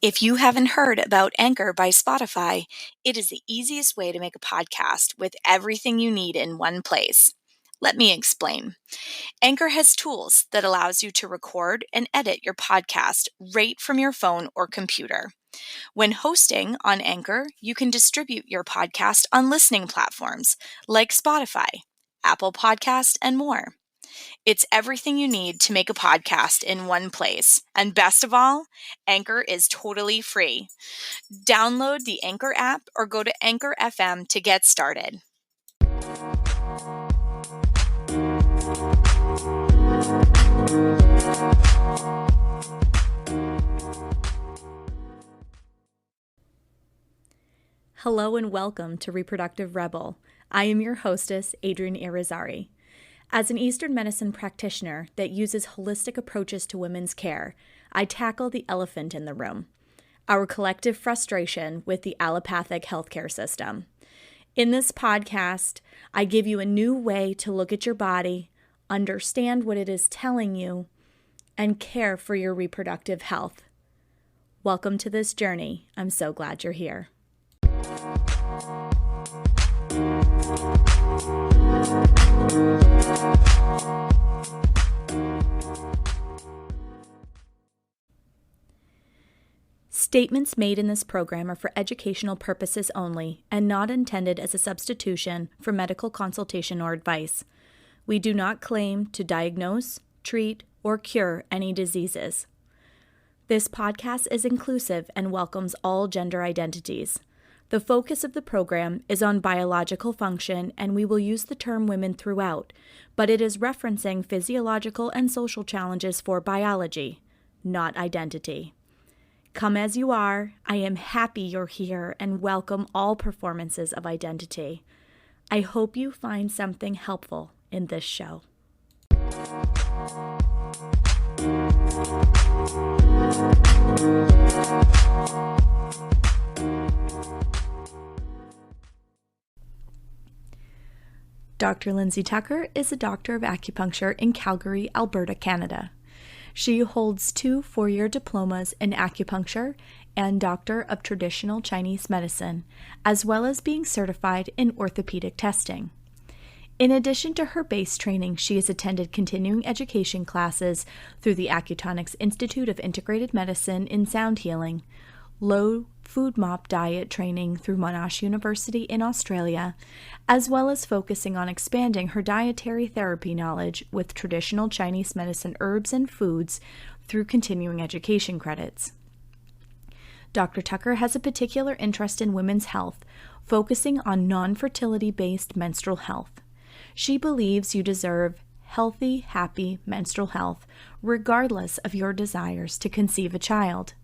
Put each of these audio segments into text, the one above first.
If you haven't heard about Anchor by Spotify, it is the easiest way to make a podcast with everything you need in one place. Let me explain. Anchor has tools that allows you to record and edit your podcast right from your phone or computer. When hosting on Anchor, you can distribute your podcast on listening platforms like Spotify, Apple Podcast, and more. It's everything you need to make a podcast in one place. And best of all, Anchor is totally free. Download the Anchor app or go to Anchor FM to get started. Hello and welcome to Reproductive Rebel. I am your hostess, Adrienne Irizarry. As an Eastern medicine practitioner that uses holistic approaches to women's care, I tackle the elephant in the room, our collective frustration with the allopathic healthcare system. In this podcast, I give you a new way to look at your body, understand what it is telling you, and care for your reproductive health. Welcome to this journey. I'm so glad you're here. Statements made in this program are for educational purposes only and not intended as a substitution for medical consultation or advice. We do not claim to diagnose, treat, or cure any diseases. This podcast is inclusive and welcomes all gender identities. The focus of the program is on biological function, and we will use the term women throughout, but it is referencing physiological and social challenges for biology, not identity. Come as you are. I am happy you're here and welcome all performances of identity. I hope you find something helpful in this show. Dr. Lyndsey Tucker is a Doctor of Acupuncture in Calgary, Alberta, Canada. She holds 2 four-year diplomas in Acupuncture and Doctor of Traditional Chinese Medicine, as well as being certified in orthopedic testing. In addition to her base training, she has attended continuing education classes through the Acutonics Institute of Integrated Medicine in Sound Healing, low FODMAP diet training through Monash University in Australia, as well as focusing on expanding her dietary therapy knowledge with traditional Chinese medicine herbs and foods through continuing education credits. Dr. Tucker has a particular interest in women's health, focusing on non-fertility-based menstrual health. She believes you deserve healthy, happy menstrual health, regardless of your desires to conceive a child.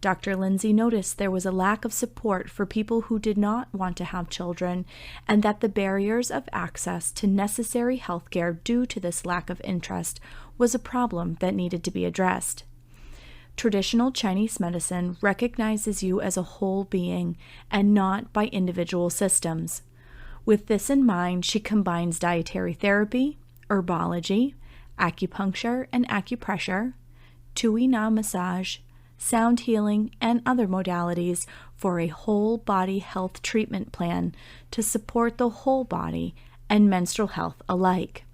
Dr. Lyndsey noticed there was a lack of support for people who did not want to have children, and that the barriers of access to necessary health care due to this lack of interest was a problem that needed to be addressed. Traditional Chinese medicine recognizes you as a whole being and not by individual systems. With this in mind, she combines dietary therapy, herbology, acupuncture and acupressure, Tui Na massage, sound healing, and other modalities for a whole body health treatment plan to support the whole body and menstrual health alike.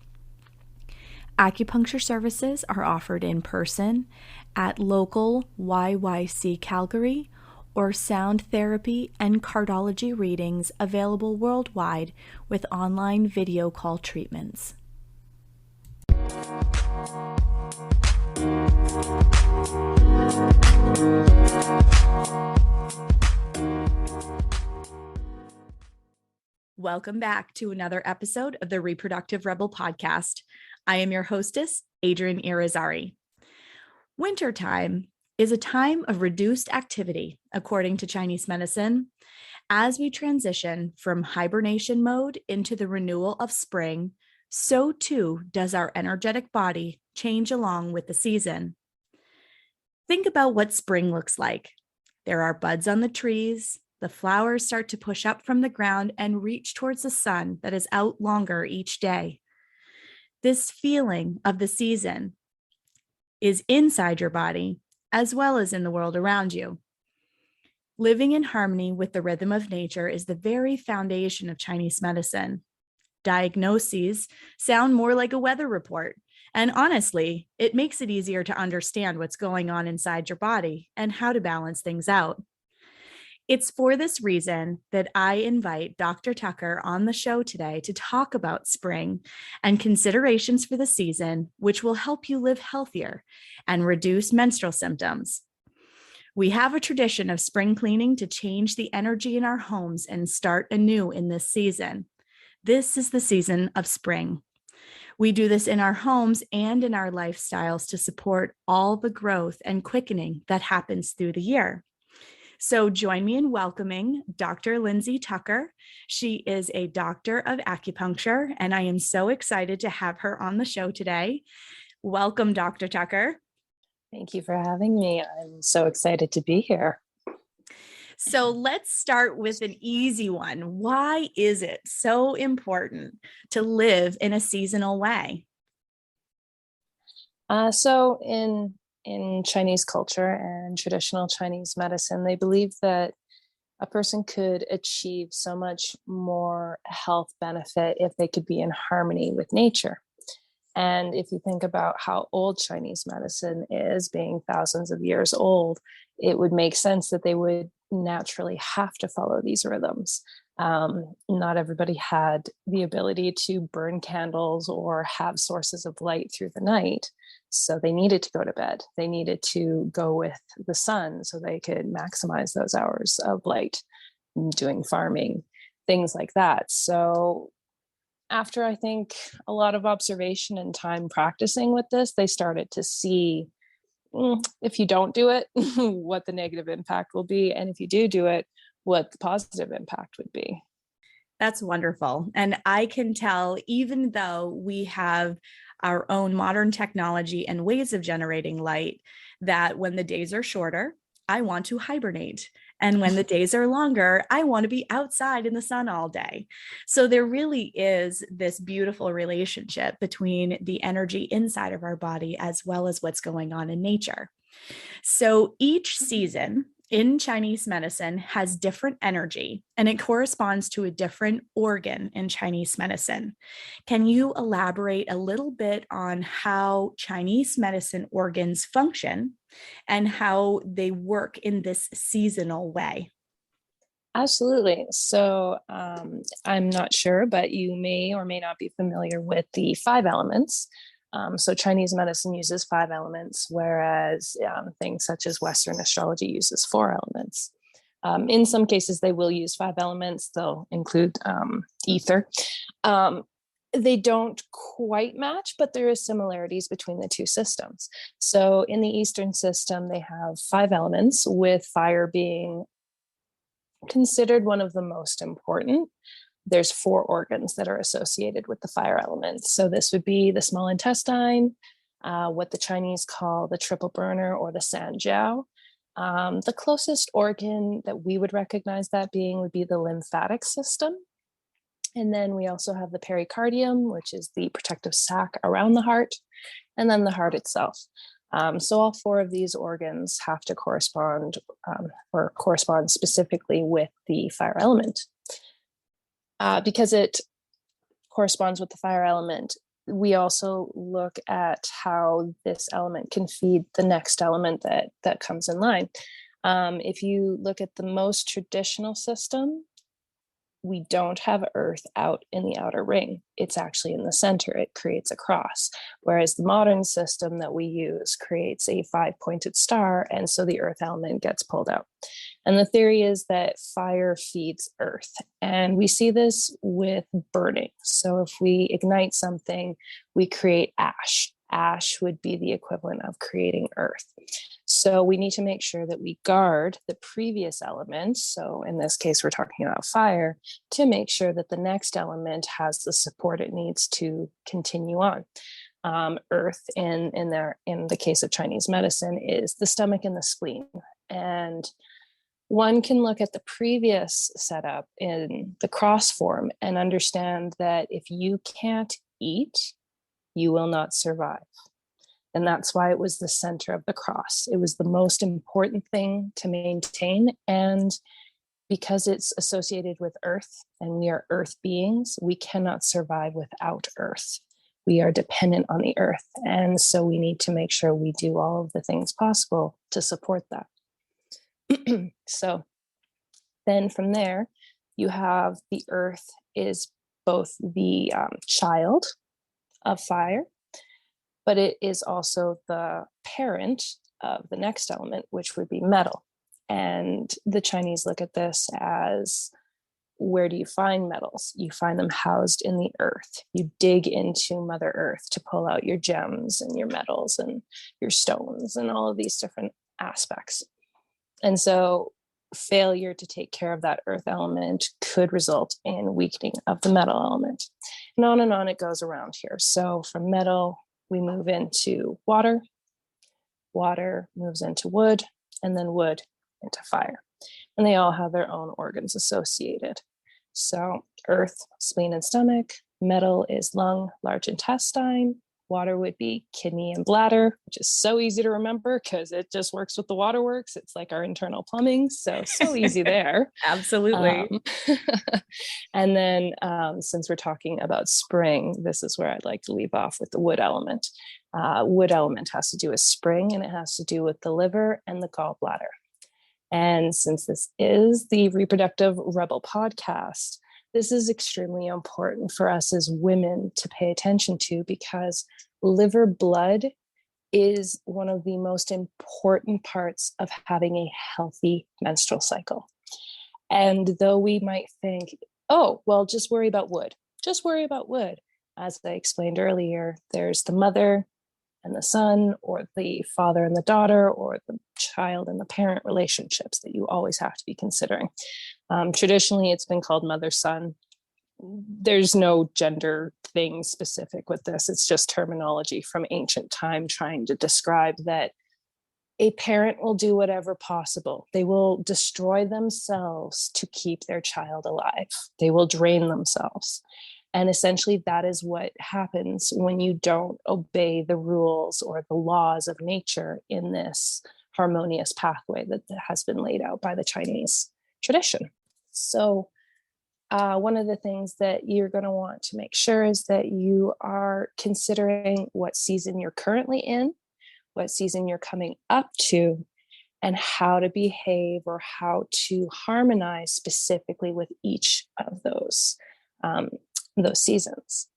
Acupuncture services are offered in person at local YYC Calgary or sound therapy and cardiology readings available worldwide with online video call treatments. Welcome back to another episode of the Reproductive Rebel podcast. I am your hostess, Adrienne Irizarry. Wintertime is a time of reduced activity, according to Chinese medicine. As we transition from hibernation mode into the renewal of spring, so too does our energetic body change along with the season. Think about what spring looks like. There are buds on the trees, the flowers start to push up from the ground and reach towards the sun that is out longer each day. This feeling of the season is inside your body as well as in the world around you. Living in harmony with the rhythm of nature is the very foundation of Chinese medicine. Diagnoses sound more like a weather report. And honestly, it makes it easier to understand what's going on inside your body and how to balance things out. It's for this reason that I invite Dr. Tucker on the show today to talk about spring and considerations for the season, which will help you live healthier and reduce menstrual symptoms. We have a tradition of spring cleaning to change the energy in our homes and start anew in this season. This is the season of spring. We do this in our homes and in our lifestyles to support all the growth and quickening that happens through the year. So join me in welcoming Dr. Lyndsey Tucker. She is a doctor of acupuncture, and I am so excited to have her on the show today. Welcome, Dr. Tucker. Thank you for having me. I'm so excited to be here. So let's start with an easy one. Why is it so important to live in a seasonal way? So in Chinese culture and traditional Chinese medicine, they believe that a person could achieve so much more health benefit if they could be in harmony with nature. And if you think about how old Chinese medicine is, being thousands of years old, it would make sense that they would naturally have to follow these rhythms. Not everybody had the ability to burn candles or have sources of light through the night. So they needed to go to bed. They needed to go with the sun so they could maximize those hours of light, doing farming, things like that. So after I think a lot of observation and time practicing with this, they started to see if you don't do it, what the negative impact will be. And if you do it, what the positive impact would be. That's wonderful. And I can tell, even though we have our own modern technology and ways of generating light, that when the days are shorter, I want to hibernate. And when the days are longer, I want to be outside in the sun all day. So there really is this beautiful relationship between the energy inside of our body as well as what's going on in nature. So each season in Chinese medicine has different energy, and it corresponds to a different organ in Chinese medicine. Can you elaborate a little bit on how Chinese medicine organs function and how they work in this seasonal way? Absolutely. So I'm not sure, but you may or may not be familiar with the five elements. So Chinese medicine uses five elements, whereas things such as Western astrology uses four elements. In some cases, they will use five elements. They'll include ether. They don't quite match, but there is similarities between the two systems. So in the Eastern system, they have five elements, with fire being considered one of the most important. There's four organs that are associated with the fire element. So this would be the small intestine, what the Chinese call the triple burner or the sanjiao. The closest organ that we would recognize that being would be the lymphatic system. And then we also have the pericardium, which is the protective sac around the heart, and then the heart itself. So all four of these organs have to correspond or correspond specifically with the fire element. Because it corresponds with the fire element, we also look at how this element can feed the next element that comes in line. If you look at the most traditional system, we don't have Earth out in the outer ring. It's actually in the center. It creates a cross, whereas the modern system that we use creates a five-pointed star, and so the Earth element gets pulled out. And the theory is that fire feeds Earth, and we see this with burning. So if we ignite something, we create ash. Ash would be the equivalent of creating Earth. So we need to make sure that we guard the previous element. So in this case, we're talking about fire, to make sure that the next element has the support it needs to continue on. Earth in the case of Chinese medicine is the stomach and the spleen. And one can look at the previous setup in the cross form and understand that if you can't eat, you will not survive. And that's why it was the center of the cross. It was the most important thing to maintain. And because it's associated with earth and we are earth beings, we cannot survive without earth. We are dependent on the earth. And so we need to make sure we do all of the things possible to support that. So then from there, you have the earth is both the child of fire, but it is also the parent of the next element, which would be metal. And the Chinese look at this as, where do you find metals? You find them housed in the earth. You dig into Mother Earth to pull out your gems and your metals and your stones and all of these different aspects. And so failure to take care of that earth element could result in weakening of the metal element. And on it goes around here. So from metal, we move into water, water moves into wood, and then wood into fire. And they all have their own organs associated. So earth, spleen and stomach, metal is lung, large intestine, water would be kidney and bladder, which is so easy to remember because it just works with the waterworks. It's like our internal plumbing. So easy there. Absolutely. And then since we're talking about spring, this is where I'd like to leave off with the wood element. Wood element has to do with spring, and it has to do with the liver and the gallbladder. And since this is the Reproductive Rebel podcast, this is extremely important for us as women to pay attention to, because liver blood is one of the most important parts of having a healthy menstrual cycle. And though we might think, oh, well, just worry about wood. Just worry about wood. As I explained earlier, there's the mother and the son, or the father and the daughter, or the child and the parent relationships that you always have to be considering. Traditionally, it's been called mother-son. There's no gender thing specific with this. It's just terminology from ancient time trying to describe that a parent will do whatever possible. They will destroy themselves to keep their child alive. They will drain themselves. And essentially, that is what happens when you don't obey the rules or the laws of nature in this harmonious pathway that has been laid out by the Chinese tradition. So one of the things that you're going to want to make sure is that you are considering what season you're currently in, what season you're coming up to, and how to behave or how to harmonize specifically with each of those seasons.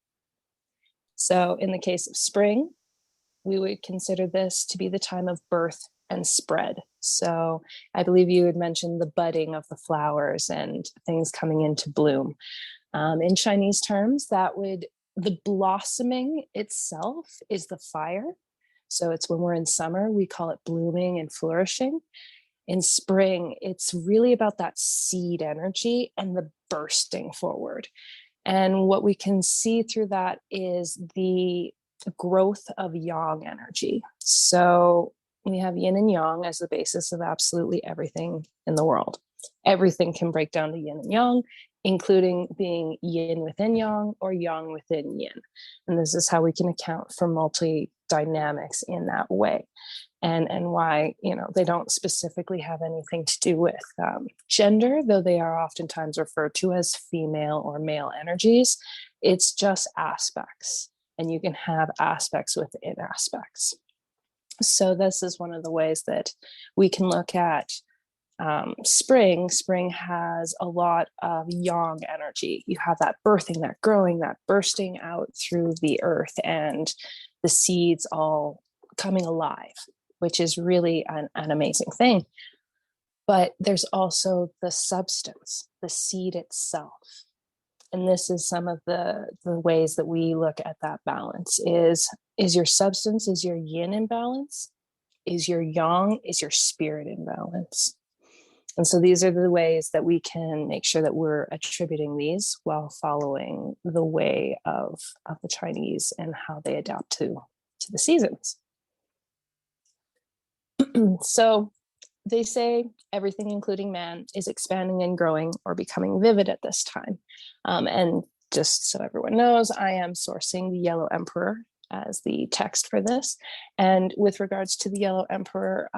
So in the case of spring, we would consider this to be the time of birth and spread. So I believe you had mentioned the budding of the flowers and things coming into bloom. In Chinese terms, the blossoming itself is the fire. So it's when we're in summer, we call it blooming and flourishing. In spring, it's really about that seed energy and the bursting forward. And what we can see through that is the growth of yang energy. So we have yin and yang as the basis of absolutely everything in the world. Everything can break down to yin and yang, including being yin within yang or yang within yin. And this is how we can account for multi-dynamics in that way. And why, they don't specifically have anything to do with gender, though they are oftentimes referred to as female or male energies. It's just aspects, and you can have aspects within aspects. So this is one of the ways that we can look at spring. Spring has a lot of yang energy. You have that birthing, that growing, that bursting out through the earth, and the seeds all coming alive, which is really an amazing thing. But there's also the substance, the seed itself. And this is some of the ways that we look at that balance is your substance, is your yin in balance? Is your yang, is your spirit in balance? And so these are the ways that we can make sure that we're attributing these while following the way of the Chinese and how they adapt to the seasons. So they say everything, including man, is expanding and growing or becoming vivid at this time. And just so everyone knows, I am sourcing the Yellow Emperor as the text for this. And with regards to the Yellow Emperor,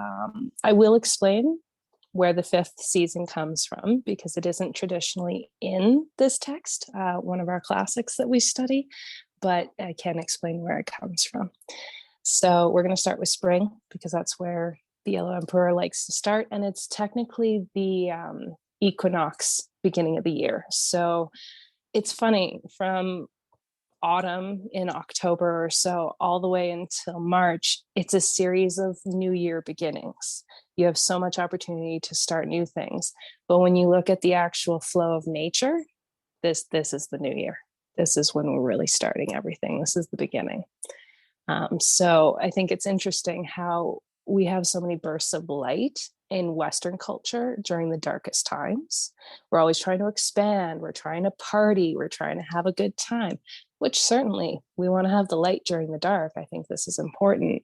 I will explain where the fifth season comes from, because it isn't traditionally in this text, one of our classics that we study, but I can explain where it comes from. So we're going to start with spring, because that's where the Yellow Emperor likes to start. And it's technically the equinox beginning of the year. So it's funny, from autumn in October or so all the way until March, it's a series of new year beginnings. You have so much opportunity to start new things. But when you look at the actual flow of nature, this is the new year. This is when we're really starting everything. This is the beginning. So I think it's interesting how we have so many bursts of light in Western culture during the darkest times. We're always trying to expand. We're trying to party. We're trying to have a good time, which certainly we want to have the light during the dark. I think this is important.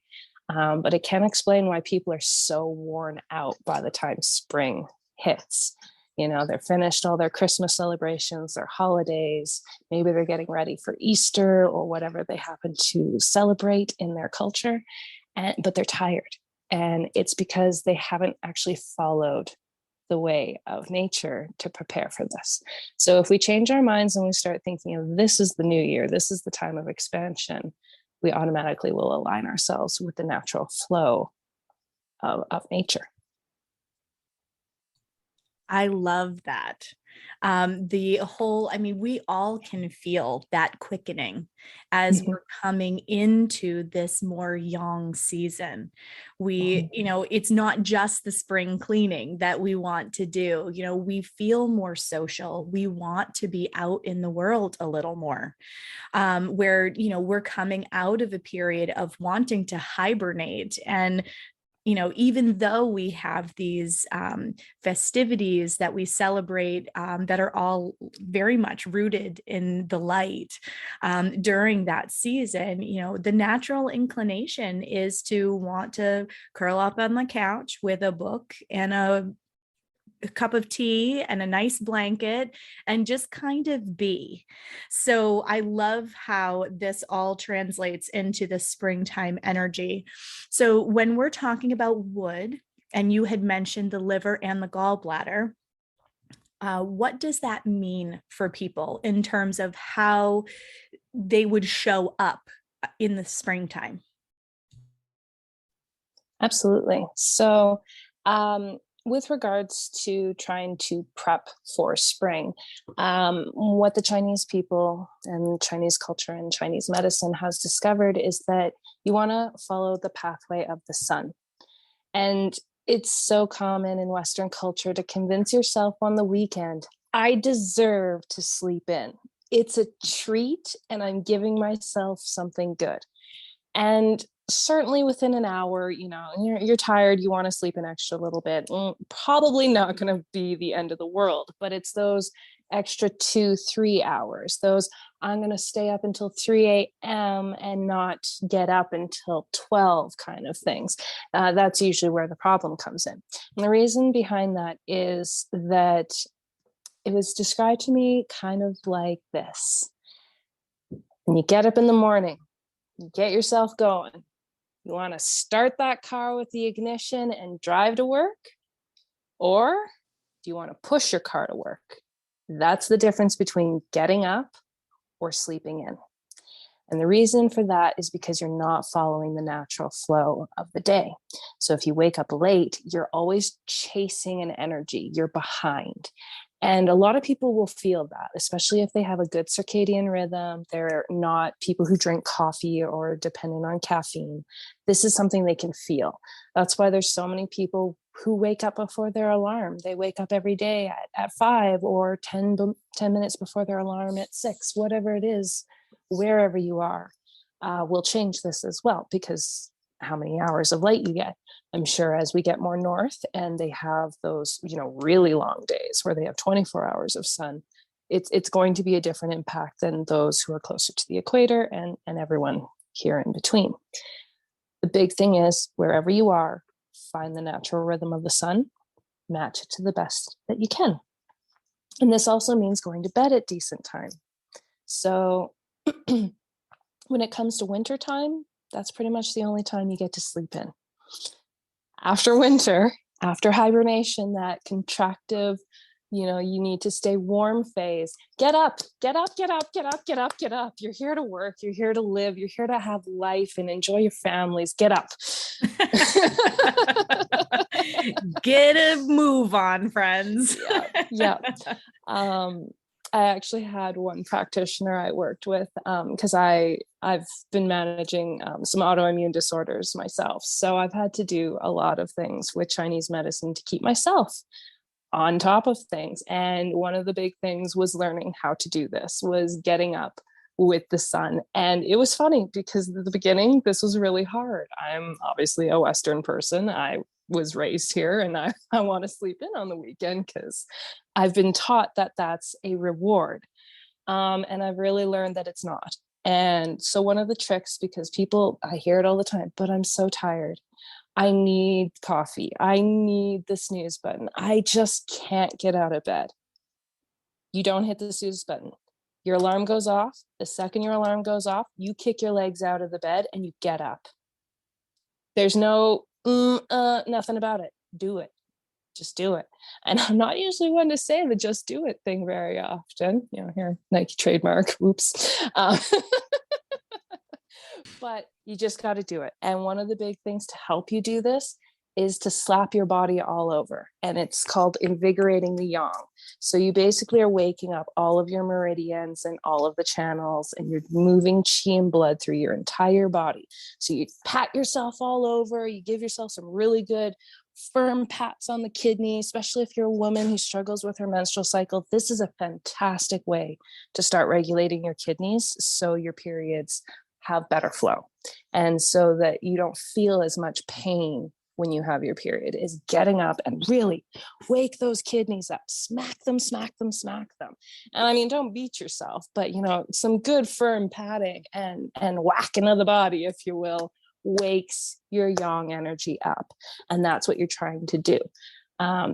But it can explain why people are so worn out by the time spring hits. You know, they're finished all their Christmas celebrations, their holidays, maybe they're getting ready for Easter or whatever they happen to celebrate in their culture, but they're tired. And it's because they haven't actually followed the way of nature to prepare for this. So if we change our minds and we start thinking of this is the new year, this is the time of expansion, we automatically will align ourselves with the natural flow of nature. I love that. We all can feel that quickening as we're coming into this more yang season. It's not just the spring cleaning that we want to do. We feel more social. We want to be out in the world a little more, where, we're coming out of a period of wanting to hibernate. And even though we have these festivities that we celebrate that are all very much rooted in the light during that season, the natural inclination is to want to curl up on the couch with a book and a cup of tea and a nice blanket and just kind of be. So I love how this all translates into the springtime energy. So when we're talking about wood, and you had mentioned the liver and the gallbladder, what does that mean for people in terms of how they would show up in the springtime? Absolutely. So, with regards to trying to prep for spring, what the Chinese people and Chinese culture and Chinese medicine has discovered is that you want to follow the pathway of the sun. And it's so common in Western culture to convince yourself on the weekend, I deserve to sleep in. It's a treat and I'm giving myself something good. And certainly within an hour, you're tired, you want to sleep an extra little bit. Probably not going to be the end of the world, but it's those extra 2-3 hours, those I'm going to stay up until 3 a.m. and not get up until 12 kind of things. That's usually where the problem comes in. And the reason behind that is that it was described to me kind of like this. When you get up in the morning, you get yourself going. You want to start that car with the ignition and drive to work? Or do you want to push your car to work? That's the difference between getting up or sleeping in. And the reason for that is because you're not following the natural flow of the day. So if you wake up late, you're always chasing an energy, you're behind. And a lot of people will feel that, especially if they have a good circadian rhythm. They're not people who drink coffee or dependent on caffeine. This is something they can feel. That's why there's so many people who wake up before their alarm. They wake up every day at 5 or 10 minutes before their alarm at 6, whatever it is, wherever you are, will change this as well, because how many hours of light you get. I'm sure as we get more north and they have those, really long days where they have 24 hours of sun, it's going to be a different impact than those who are closer to the equator and everyone here in between. The big thing is, wherever you are, find the natural rhythm of the sun, match it to the best that you can. And this also means going to bed at decent time. So When it comes to winter time, that's pretty much the only time you get to sleep in. After winter, after hibernation, that contractive, you need to stay warm phase. Get up, get up, get up, get up, get up, get up. You're here to work. You're here to live. You're here to have life and enjoy your families. Get up. Get a move on, friends. Yeah. I actually had one practitioner I worked with because I've been managing some autoimmune disorders myself. So I've had to do a lot of things with Chinese medicine to keep myself on top of things. And one of the big things was learning how to do this, was getting up with the sun. And it was funny because at the beginning, this was really hard. I'm obviously a Western person. I was raised here and I want to sleep in on the weekend because I've been taught that that's a reward. And I've really learned that it's not. And so one of the tricks, because I hear it all the time, but I'm so tired. I need coffee. I need the snooze button. I just can't get out of bed. You don't hit the snooze button. Your alarm goes off. The second your alarm goes off, you kick your legs out of the bed and you get up. There's no nothing about it. Do it. Just do it. And I'm not usually one to say the just do it thing very often. Here, Nike trademark. Oops. But you just got to do it. And one of the big things to help you do this is to slap your body all over. And it's called invigorating the yang. So you basically are waking up all of your meridians and all of the channels, and you're moving qi and blood through your entire body. So you pat yourself all over, you give yourself some really good firm pats on the kidney, especially if you're a woman who struggles with her menstrual cycle. This is a fantastic way to start regulating your kidneys so your periods have better flow, and so that you don't feel as much pain when you have your period, is getting up and really wake those kidneys up, smack them, smack them, smack them. And I mean, don't beat yourself, but some good firm patting and whacking of the body, if you will, wakes your yang energy up. And that's what you're trying to do.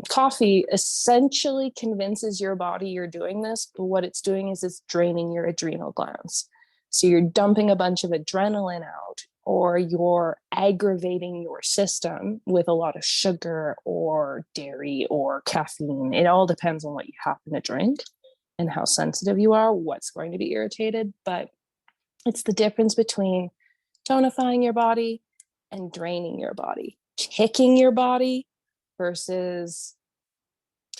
Coffee essentially convinces your body you're doing this, but what it's doing is it's draining your adrenal glands. So you're dumping a bunch of adrenaline out, or you're aggravating your system with a lot of sugar or dairy or caffeine. It all depends on what you happen to drink and how sensitive you are, what's going to be irritated. But it's the difference between tonifying your body and draining your body, kicking your body versus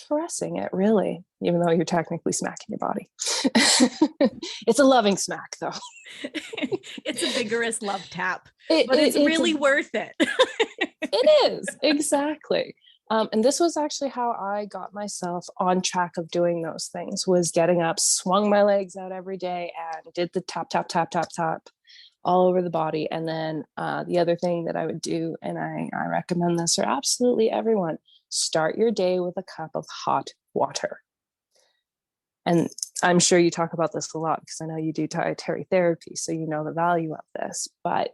caressing it, really, even though you're technically smacking your body. It's a loving smack, though. It's a vigorous love tap, but it's really worth it. It is, exactly. And this was actually how I got myself on track of doing those things, was getting up, swung my legs out every day and did the tap, tap, tap, tap, tap all over the body. And then the other thing that I would do, and I recommend this for absolutely everyone, start your day with a cup of hot water. And I'm sure you talk about this a lot because I know you do dietary therapy, so you know the value of this. But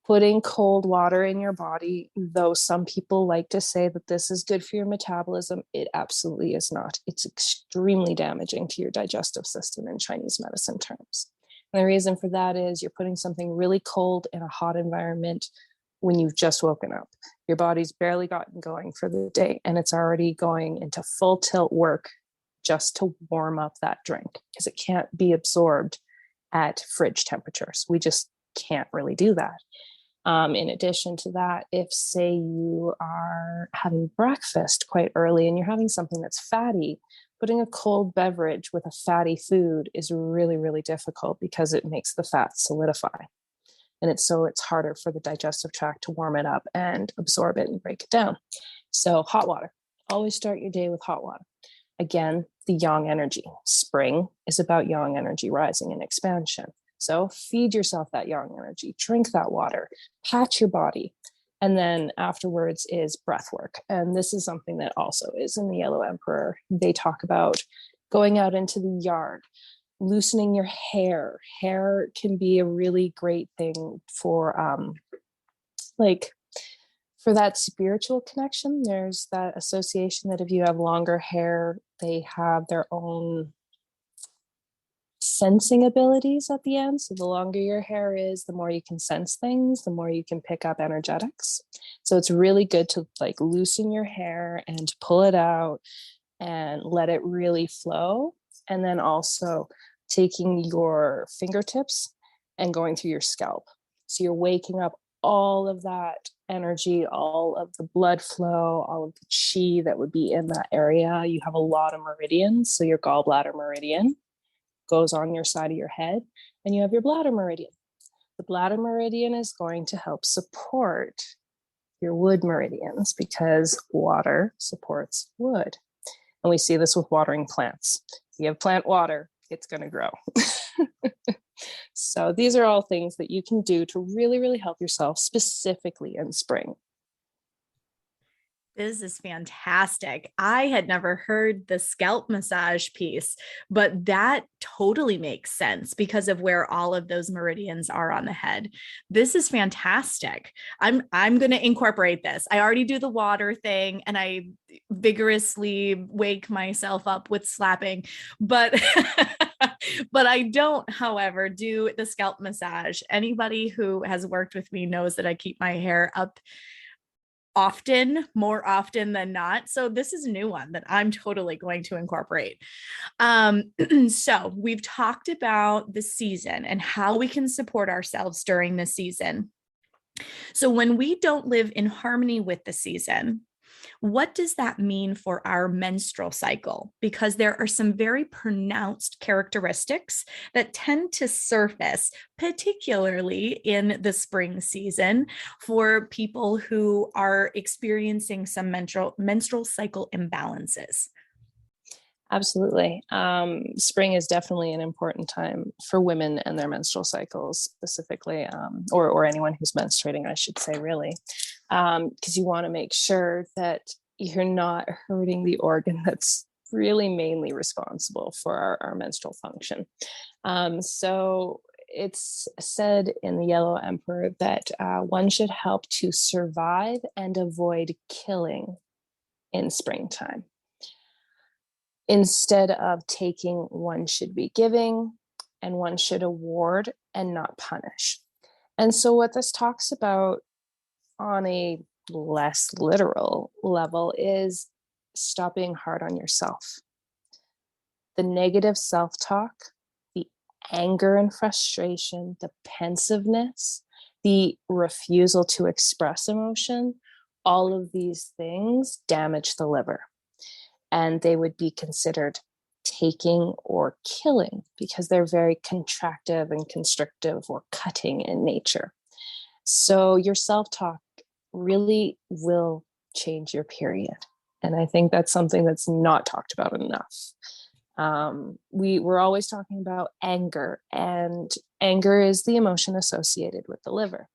putting cold water in your body, though some people like to say that this is good for your metabolism, it absolutely is not. It's extremely damaging to your digestive system in Chinese medicine terms. And the reason for that is you're putting something really cold in a hot environment when you've just woken up. Your body's barely gotten going for the day, and it's already going into full tilt work just to warm up that drink, because it can't be absorbed at fridge temperatures. We just can't really do that. In addition to that, if say you are having breakfast quite early and you're having something that's fatty, putting a cold beverage with a fatty food is really, really difficult because it makes the fat solidify. And it's harder for the digestive tract to warm it up and absorb it and break it down. So hot water. Always start your day with hot water. Again, the yang energy. Spring is about yang energy rising and expansion. So feed yourself that yang energy, drink that water, pat your body. And then afterwards is breath work. And this is something that also is in the Yellow Emperor. They talk about going out into the yard, loosening your hair. Hair can be a really great thing for for that spiritual connection. There's that association that if you have longer hair, they have their own sensing abilities at the end. So the longer your hair is, the more you can sense things, the more you can pick up energetics. So it's really good to like loosen your hair and pull it out and let it really flow. And then also taking your fingertips and going through your scalp. So you're waking up all of that energy, all of the blood flow, all of the chi that would be in that area. You have a lot of meridians. So your gallbladder meridian goes on your side of your head, and you have your bladder meridian. The bladder meridian is going to help support your wood meridians because water supports wood. And we see this with watering plants. If you have plant water, it's going to grow. So these are all things that you can do to really, really help yourself specifically in spring. This is fantastic. I had never heard the scalp massage piece, but that totally makes sense because of where all of those meridians are on the head. This is fantastic. I'm going to incorporate this. I already do the water thing and I vigorously wake myself up with slapping, but but I don't, however, do the scalp massage. Anybody who has worked with me knows that I keep my hair up more often than not. So this is a new one that I'm totally going to incorporate. So we've talked about the season and how we can support ourselves during the season. So when we don't live in harmony with the season, what does that mean for our menstrual cycle? Because there are some very pronounced characteristics that tend to surface, particularly in the spring season, for people who are experiencing some menstrual cycle imbalances. Absolutely. Spring is definitely an important time for women and their menstrual cycles specifically, or anyone who's menstruating, I should say, really, because you want to make sure that you're not hurting the organ that's really mainly responsible for our menstrual function. So it's said in the Yellow Emperor that one should help to survive and avoid killing in springtime. Instead of taking, one should be giving, and one should award and not punish. And so what this talks about on a less literal level is stop being hard on yourself. The negative self-talk, the anger and frustration, the pensiveness, the refusal to express emotion, all of these things damage the liver. And they would be considered taking or killing because they're very contractive and constrictive or cutting in nature. So your self-talk really will change your period. And I think that's something that's not talked about enough. We're always talking about anger, and anger is the emotion associated with the liver.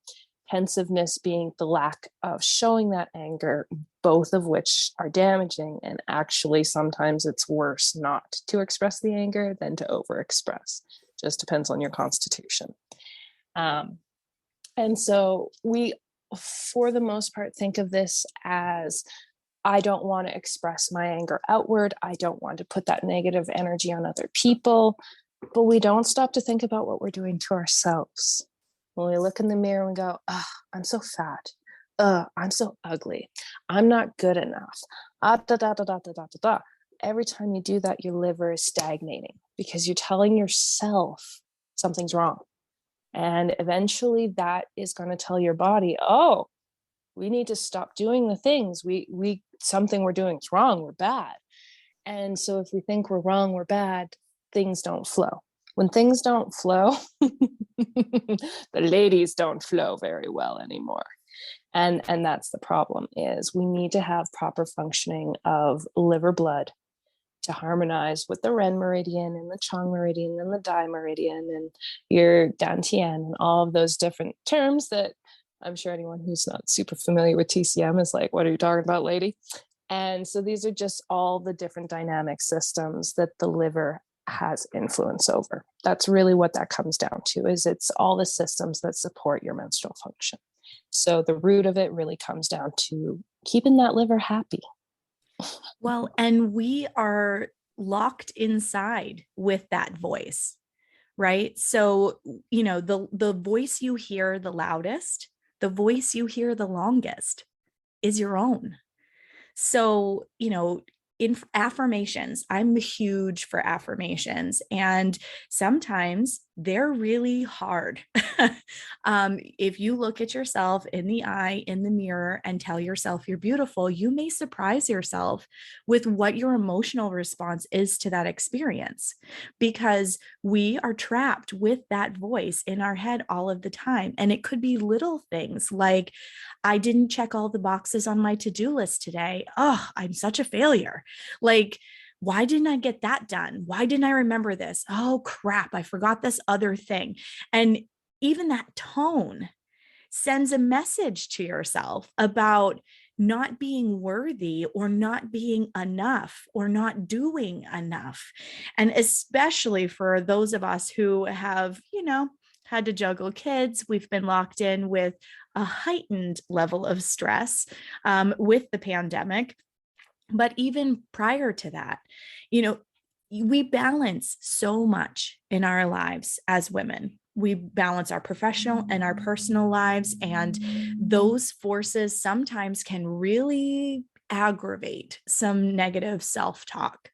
Pensiveness being the lack of showing that anger, both of which are damaging. And actually, sometimes it's worse not to express the anger than to overexpress. Just depends on your constitution. And so we, for the most part, think of this as, I don't want to express my anger outward. I don't want to put that negative energy on other people. But we don't stop to think about what we're doing to ourselves. When we look in the mirror and go, oh, I'm so fat. I'm so ugly. I'm not good enough. Every time you do that, your liver is stagnating because you're telling yourself something's wrong. And eventually that is going to tell your body, oh, we need to stop doing the things something we're doing is wrong. We're bad. And so if we think we're wrong, we're bad, things don't flow. When things don't flow, the ladies don't flow very well anymore. And that's the problem, is we need to have proper functioning of liver blood to harmonize with the Ren meridian and the Chong meridian and the Dai meridian and your Dantian and all of those different terms that I'm sure anyone who's not super familiar with TCM is like, what are you talking about, lady? And so these are just all the different dynamic systems that the liver has influence over. That's really what that comes down to, is it's all the systems that support your menstrual function. So the root of it really comes down to keeping that liver happy. Well, and we are locked inside with that voice. right? So, the voice you hear the loudest, the voice you hear the longest is your own. So, in affirmations, I'm huge for affirmations, and sometimes they're really hard. If you look at yourself in the eye, in the mirror, and tell yourself you're beautiful, you may surprise yourself with what your emotional response is to that experience, because we are trapped with that voice in our head all of the time. And it could be little things like, I didn't check all the boxes on my to-do list today. Oh, I'm such a failure. Like, why didn't I get that done? Why didn't I remember this? Oh, crap, I forgot this other thing. And even that tone sends a message to yourself about not being worthy or not being enough or not doing enough. And especially for those of us who have, had to juggle kids, we've been locked in with a heightened level of stress with the pandemic. But even prior to that, we balance so much in our lives as women. We balance our professional and our personal lives, and those forces sometimes can really aggravate some negative self-talk.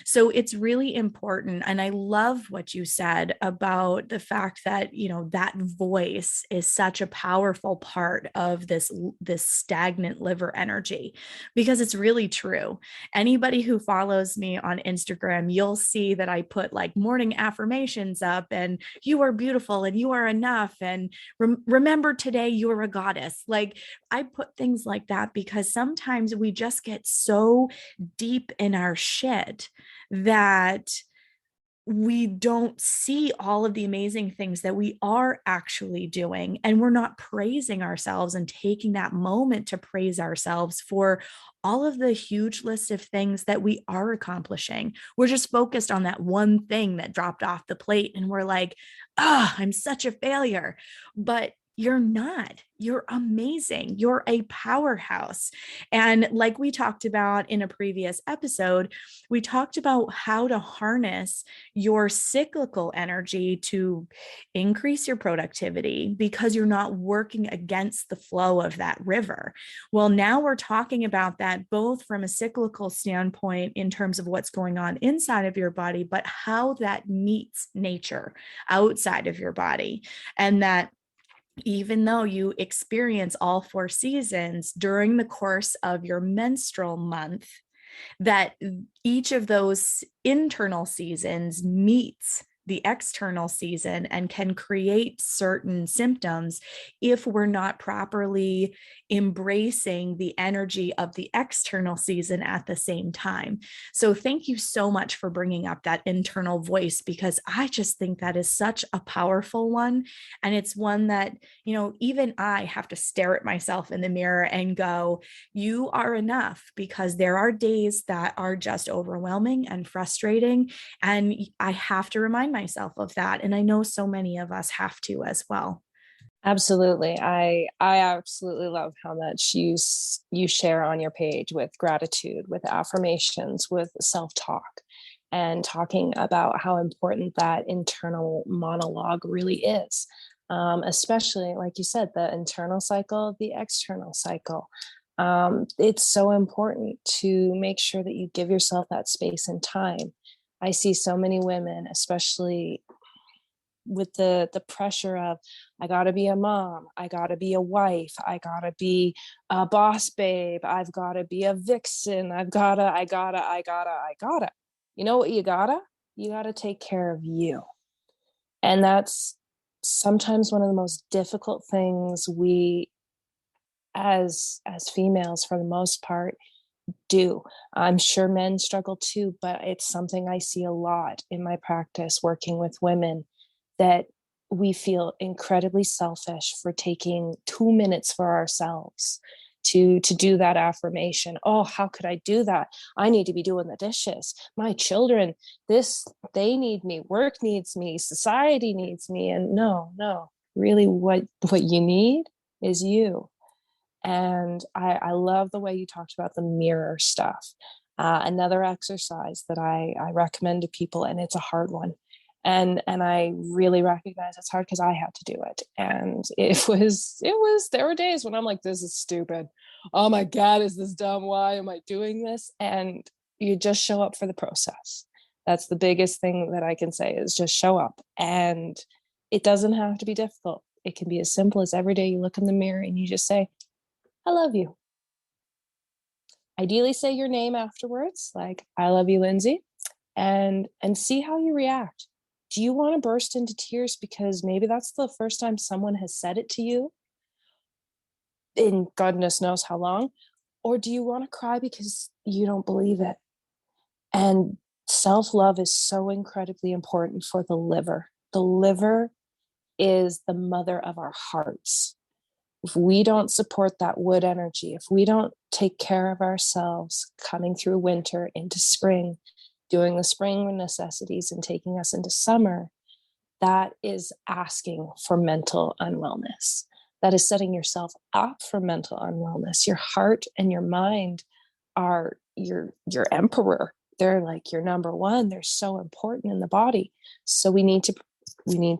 So it's really important. And I love what you said about the fact that, that voice is such a powerful part of this stagnant liver energy, because it's really true. Anybody who follows me on Instagram, you'll see that I put like morning affirmations up, and you are beautiful and you are enough. And remember today, you are a goddess. Like, I put things like that because sometimes we just get so deep in our shit that we don't see all of the amazing things that we are actually doing. And we're not praising ourselves and taking that moment to praise ourselves for all of the huge list of things that we are accomplishing. We're just focused on that one thing that dropped off the plate. And we're like, I'm such a failure. But you're not. You're amazing. You're a powerhouse. And like we talked about in a previous episode, we talked about how to harness your cyclical energy to increase your productivity because you're not working against the flow of that river. Well, now we're talking about that both from a cyclical standpoint in terms of what's going on inside of your body, but how that meets nature outside of your body. And that even though you experience all 4 seasons during the course of your menstrual month, that each of those internal seasons meets the external season and can create certain symptoms if we're not properly embracing the energy of the external season at the same time. So thank you so much for bringing up that internal voice, because I just think that is such a powerful one. And it's one that, even I have to stare at myself in the mirror and go, you are enough, because there are days that are just overwhelming and frustrating. And I have to remind myself of that. And I know so many of us have to as well. Absolutely. I absolutely love how much you share on your page with gratitude, with affirmations, with self-talk, and talking about how important that internal monologue really is. Especially, like you said, the internal cycle, the external cycle. It's so important to make sure that you give yourself that space and time. I see so many women, especially with the pressure of, I gotta be a mom, I gotta be a wife, I gotta be a boss babe, I've gotta be a vixen, I gotta. You know what you gotta? You gotta take care of you. And that's sometimes one of the most difficult things we as females, for the most part, do. I'm sure men struggle too, but it's something I see a lot in my practice working with women, that we feel incredibly selfish for taking 2 minutes for ourselves to do that affirmation. Oh, how could I do that? I need to be doing the dishes. My children, they need me, work needs me, society needs me. And no, really what you need is you. And I love the way you talked about the mirror stuff. Another exercise that I recommend to people, and it's a hard one, And I really recognize it's hard because I had to do it. And there were days when I'm like, this is stupid. Oh my God, is this dumb? Why am I doing this? And you just show up for the process. That's the biggest thing that I can say, is just show up. And it doesn't have to be difficult. It can be as simple as every day you look in the mirror and you just say, I love you. Ideally say your name afterwards, like, I love you, Lyndsey, and see how you react. Do you want to burst into tears because maybe that's the first time someone has said it to you in goodness knows how long? Or do you want to cry because you don't believe it? And self-love is so incredibly important for the liver. The liver is the mother of our hearts. If we don't support that wood energy, if we don't take care of ourselves coming through winter into spring, doing the spring necessities and taking us into summer, that is asking for mental unwellness. That is setting yourself up for mental unwellness. Your heart and your mind are your emperor. They're like your number one. They're so important in the body. So we need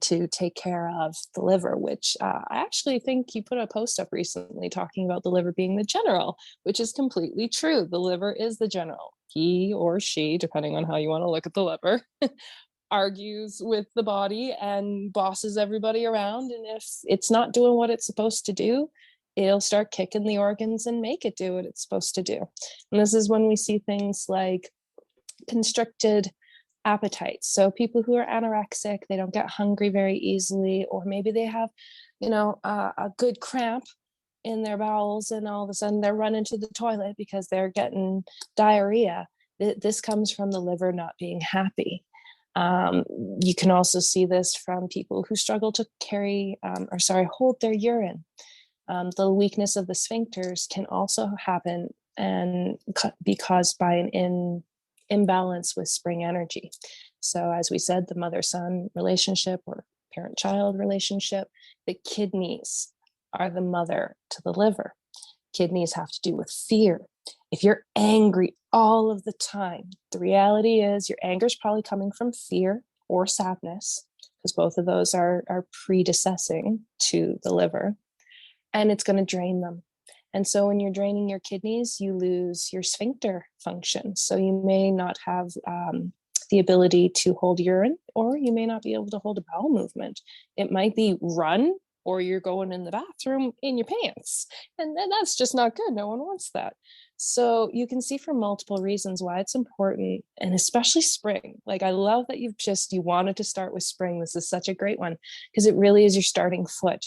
to take care of the liver, which I actually think you put a post up recently talking about the liver being the general, which is completely true. The liver is the general. He or she, depending on how you want to look at the liver, argues with the body and bosses everybody around. And if it's not doing what it's supposed to do, it'll start kicking the organs and make it do what it's supposed to do. And this is when we see things like constricted appetites. So people who are anorexic, they don't get hungry very easily, or maybe they have, a good cramp in their bowels, and all of a sudden they're running to the toilet because they're getting diarrhea. This comes from the liver not being happy. You can also see this from people who struggle to hold their urine. The weakness of the sphincters can also happen and be caused by an imbalance with spring energy. So as we said, the mother-son relationship or parent-child relationship, the kidneys are the mother to the liver. Kidneys have to do with fear. If you're angry all of the time, the reality is your anger is probably coming from fear or sadness, because both of those are predecessing to the liver, and it's going to drain them. And so when you're draining your kidneys, you lose your sphincter function. So you may not have the ability to hold urine, or you may not be able to hold a bowel movement. It might be run, or you're going in the bathroom in your pants. And that's just not good. No one wants that. So you can see for multiple reasons why it's important, and especially spring. Like, I love that you wanted to start with spring. This is such a great one, because it really is your starting foot.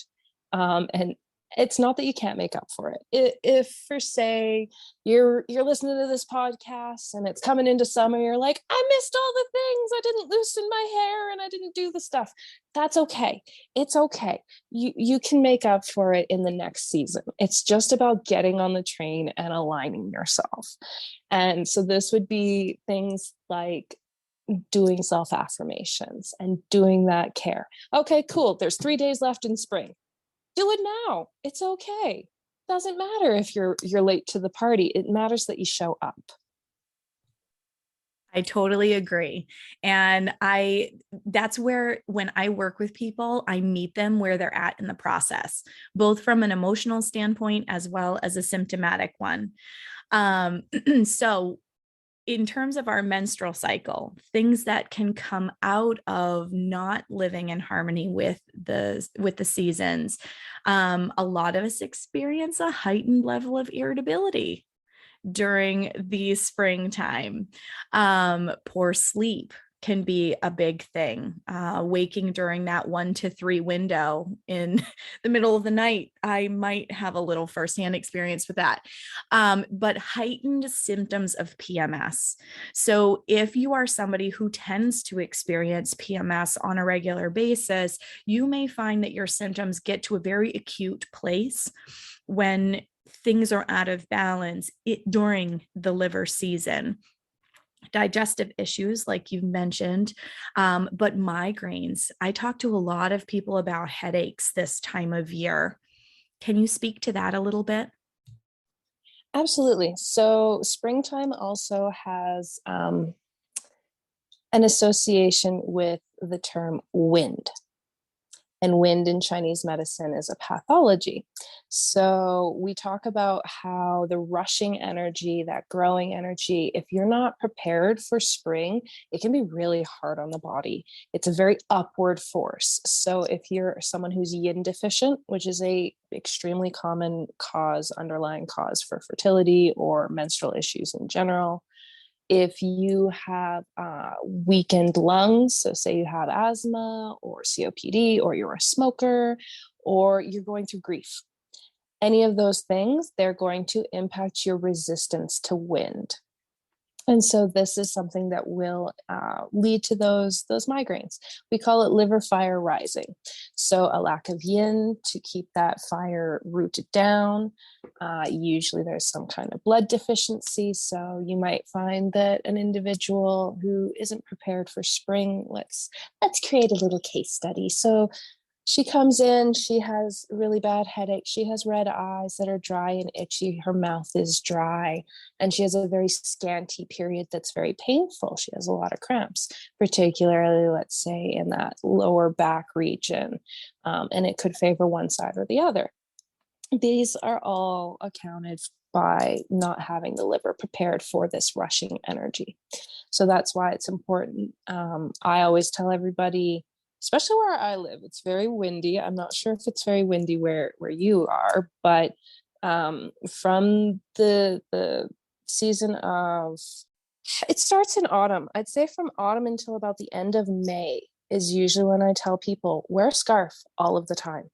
And it's not that you can't make up for it. If for say you're listening to this podcast and it's coming into summer, you're like, I missed all the things. I didn't loosen my hair and I didn't do the stuff. That's okay. It's okay. You can make up for it in the next season. It's just about getting on the train and aligning yourself. And so this would be things like doing self-affirmations and doing that care. Okay, cool. There's 3 days left in spring. Do it now. It's okay. Doesn't matter if you're late to the party. It matters that you show up. I totally agree. And that's where, when I work with people, I meet them where they're at in the process, both from an emotional standpoint as well as a symptomatic one. So in terms of our menstrual cycle, things that can come out of not living in harmony with the seasons, a lot of us experience a heightened level of irritability during the springtime. Poor sleep can be a big thing. Waking during that 1 to 3 window in the middle of the night, I might have a little firsthand experience with that. But heightened symptoms of PMS. So if you are somebody who tends to experience PMS on a regular basis, you may find that your symptoms get to a very acute place when things are out of balance during the liver season. Digestive issues, like you mentioned, but migraines. I talk to a lot of people about headaches this time of year. Can you speak to that a little bit? Absolutely. So springtime also has an an association with the term wind. And wind in Chinese medicine is a pathology. So we talk about how the rushing energy, that growing energy, if you're not prepared for spring, it can be really hard on the body. It's a very upward force. So if you're someone who's yin deficient, which is a extremely common underlying cause for fertility or menstrual issues in general, if you have weakened lungs, so say you have asthma or COPD, or you're a smoker, or you're going through grief, any of those things, they're going to impact your resistance to wind. And so this is something that will lead to those migraines. We call it liver fire rising. So a lack of yin to keep that fire rooted down. Usually there's some kind of blood deficiency. So you might find that an individual who isn't prepared for spring, let's create a little case study. So she comes in, she has really bad headache. She has red eyes that are dry and itchy. Her mouth is dry, and she has a very scanty period that's very painful. She has a lot of cramps, particularly, let's say, in that lower back region, and it could favor one side or the other. These are all accounted by not having the liver prepared for this rushing energy. So that's why it's important. I always tell everybody, especially where I live, it's very windy. I'm not sure if it's very windy where you are, but from the season of, it starts in autumn. I'd say from autumn until about the end of May is usually when I tell people wear a scarf all of the time.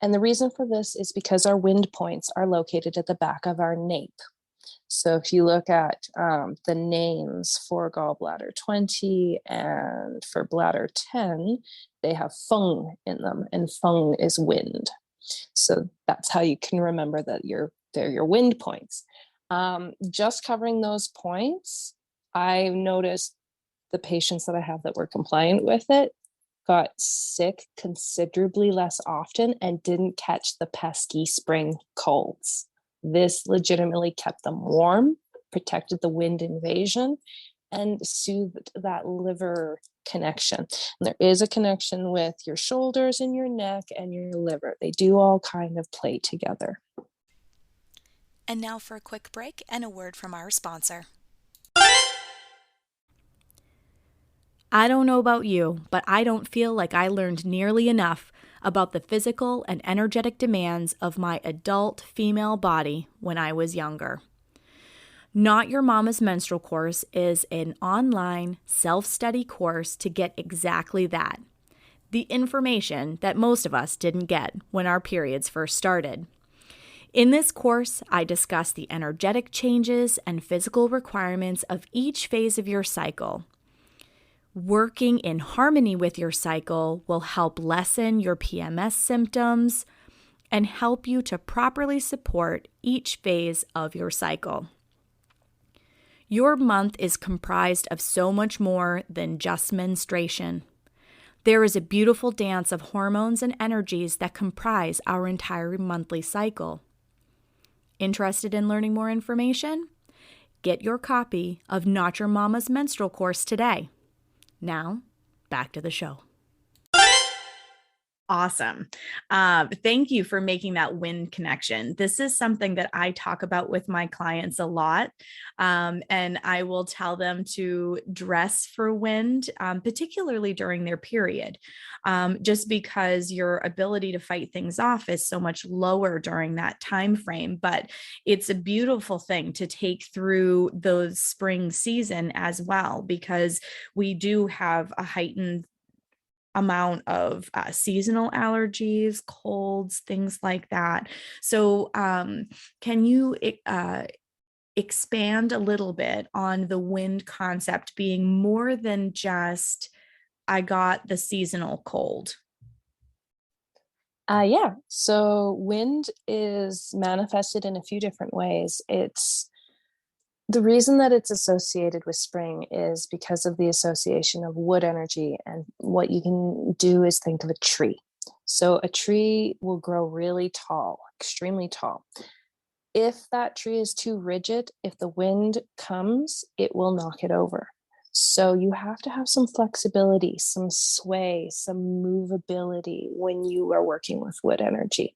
And the reason for this is because our wind points are located at the back of our nape. So if you look at the names for gallbladder 20 and for bladder 10, they have feng in them, and feng is wind. So that's how you can remember that they're your wind points. Just covering those points, I've noticed the patients that I have that were compliant with it got sick considerably less often and didn't catch the pesky spring colds. This legitimately kept them warm, protected the wind invasion, and soothed that liver connection. And there is a connection with your shoulders and your neck and your liver. They do all kind of play together. And now for a quick break and a word from our sponsor. I don't know about you, but I don't feel like I learned nearly enough about the physical and energetic demands of my adult female body when I was younger. Not Your Mama's Menstrual Course is an online self-study course to get exactly that, the information that most of us didn't get when our periods first started. In this course, I discuss the energetic changes and physical requirements of each phase of your cycle. Working in harmony with your cycle will help lessen your PMS symptoms and help you to properly support each phase of your cycle. Your month is comprised of so much more than just menstruation. There is a beautiful dance of hormones and energies that comprise our entire monthly cycle. Interested in learning more information? Get your copy of Not Your Mama's Menstrual Course today. Now, back to the show. Awesome. Thank you for making that wind connection. This is something that I talk about with my clients a lot. And I will tell them to dress for wind, particularly during their period, just because your ability to fight things off is so much lower during that time frame. But it's a beautiful thing to take through the spring season as well, because we do have a heightened amount of seasonal allergies, colds, things like that. So can you expand a little bit on the wind concept being more than just, I got the seasonal cold? Yeah. So wind is manifested in a few different ways. The reason that it's associated with spring is because of the association of wood energy. And what you can do is think of a tree. So a tree will grow really tall, extremely tall. If that tree is too rigid, if the wind comes, it will knock it over. So you have to have some flexibility, some sway, some movability when you are working with wood energy.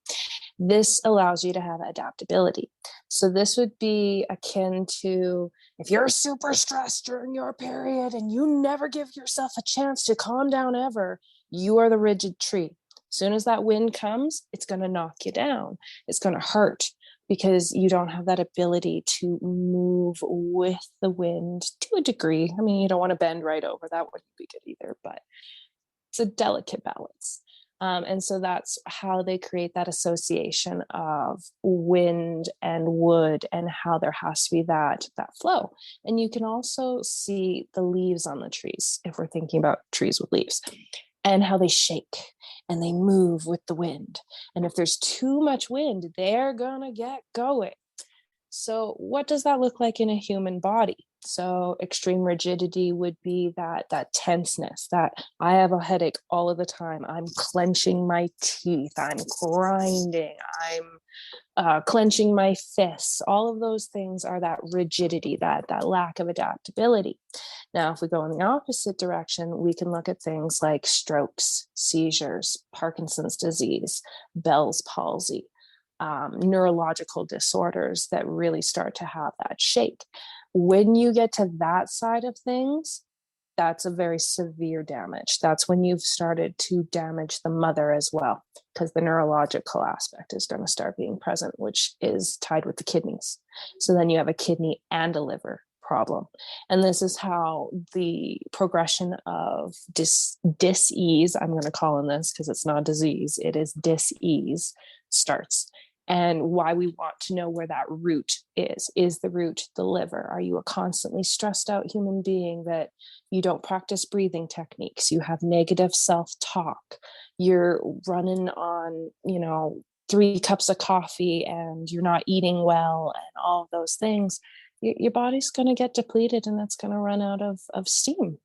This allows you to have adaptability. So this would be akin to if you're super stressed during your period and you never give yourself a chance to calm down ever, you are the rigid tree. As soon as that wind comes, it's going to knock you down. It's going to hurt because you don't have that ability to move with the wind to a degree. I mean, you don't want to bend right over. That wouldn't be good either, but it's a delicate balance. And so that's how they create that association of wind and wood and how there has to be that flow. And you can also see the leaves on the trees, if we're thinking about trees with leaves, and how they shake and they move with the wind. And if there's too much wind, they're gonna get going. So what does that look like in a human body? So extreme rigidity would be that tenseness, that I have a headache all of the time. I'm clenching my teeth. I'm grinding. I'm clenching my fists. All of those things are that rigidity, that lack of adaptability. Now, if we go in the opposite direction, we can look at things like strokes, seizures, Parkinson's disease, Bell's palsy, neurological disorders that really start to have that shake. When you get to that side of things, that's a very severe damage. That's when you've started to damage the mother as well, because the neurological aspect is going to start being present, which is tied with the kidneys. So then you have a kidney and a liver problem. And this is how the progression of dis-ease, I'm going to call on this because it's not a disease, it is dis-ease, starts. And why we want to know where that root is. Is the root the liver? Are you a constantly stressed out human being that you don't practice breathing techniques? You have negative self-talk. You're running on, 3 cups of coffee and you're not eating well and all of those things. Your body's going to get depleted and it's going to run out of steam.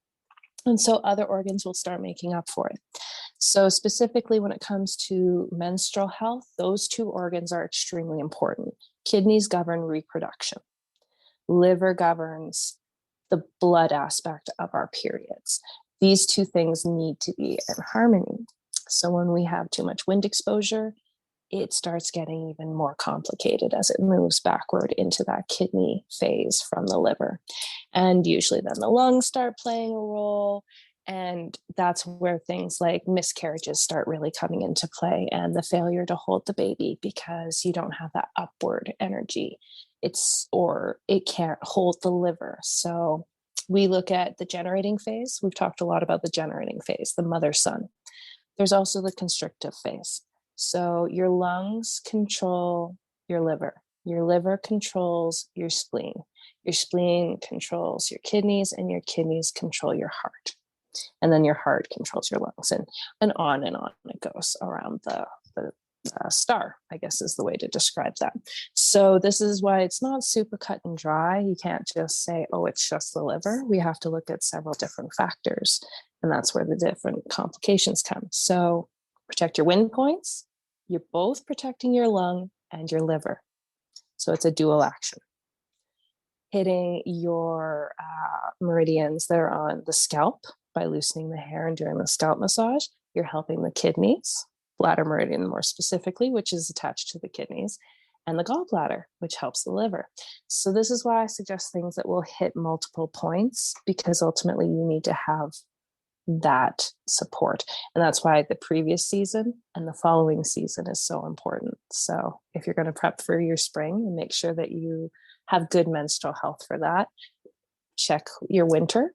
And so other organs will start making up for it. So specifically when it comes to menstrual health, those 2 organs are extremely important. Kidneys govern reproduction. Liver governs the blood aspect of our periods. These 2 things need to be in harmony. So when we have too much wind exposure, it starts getting even more complicated as it moves backward into that kidney phase from the liver. And usually then the lungs start playing a role. And that's where things like miscarriages start really coming into play, and the failure to hold the baby because you don't have that upward energy. It can't hold the liver. So we look at the generating phase. We've talked a lot about the generating phase, the mother sun. There's also the constrictive phase. So your lungs control your liver controls your spleen controls your kidneys, and your kidneys control your heart. And then your heart controls your lungs, and on it goes around the star, I guess is the way to describe that. So this is why it's not super cut and dry. You can't just say, oh, it's just the liver. We have to look at several different factors, and that's where the different complications come. So protect your wind points. You're both protecting your lung and your liver. So it's a dual action. Hitting your meridians that are on the scalp by loosening the hair and doing the scalp massage, you're helping the kidneys, bladder meridian more specifically, which is attached to the kidneys, and the gallbladder, which helps the liver. So this is why I suggest things that will hit multiple points, because ultimately you need to have that support. And that's why the previous season and the following season is so important. So if you're going to prep for your spring and make sure that you have good menstrual health for that, check your winter,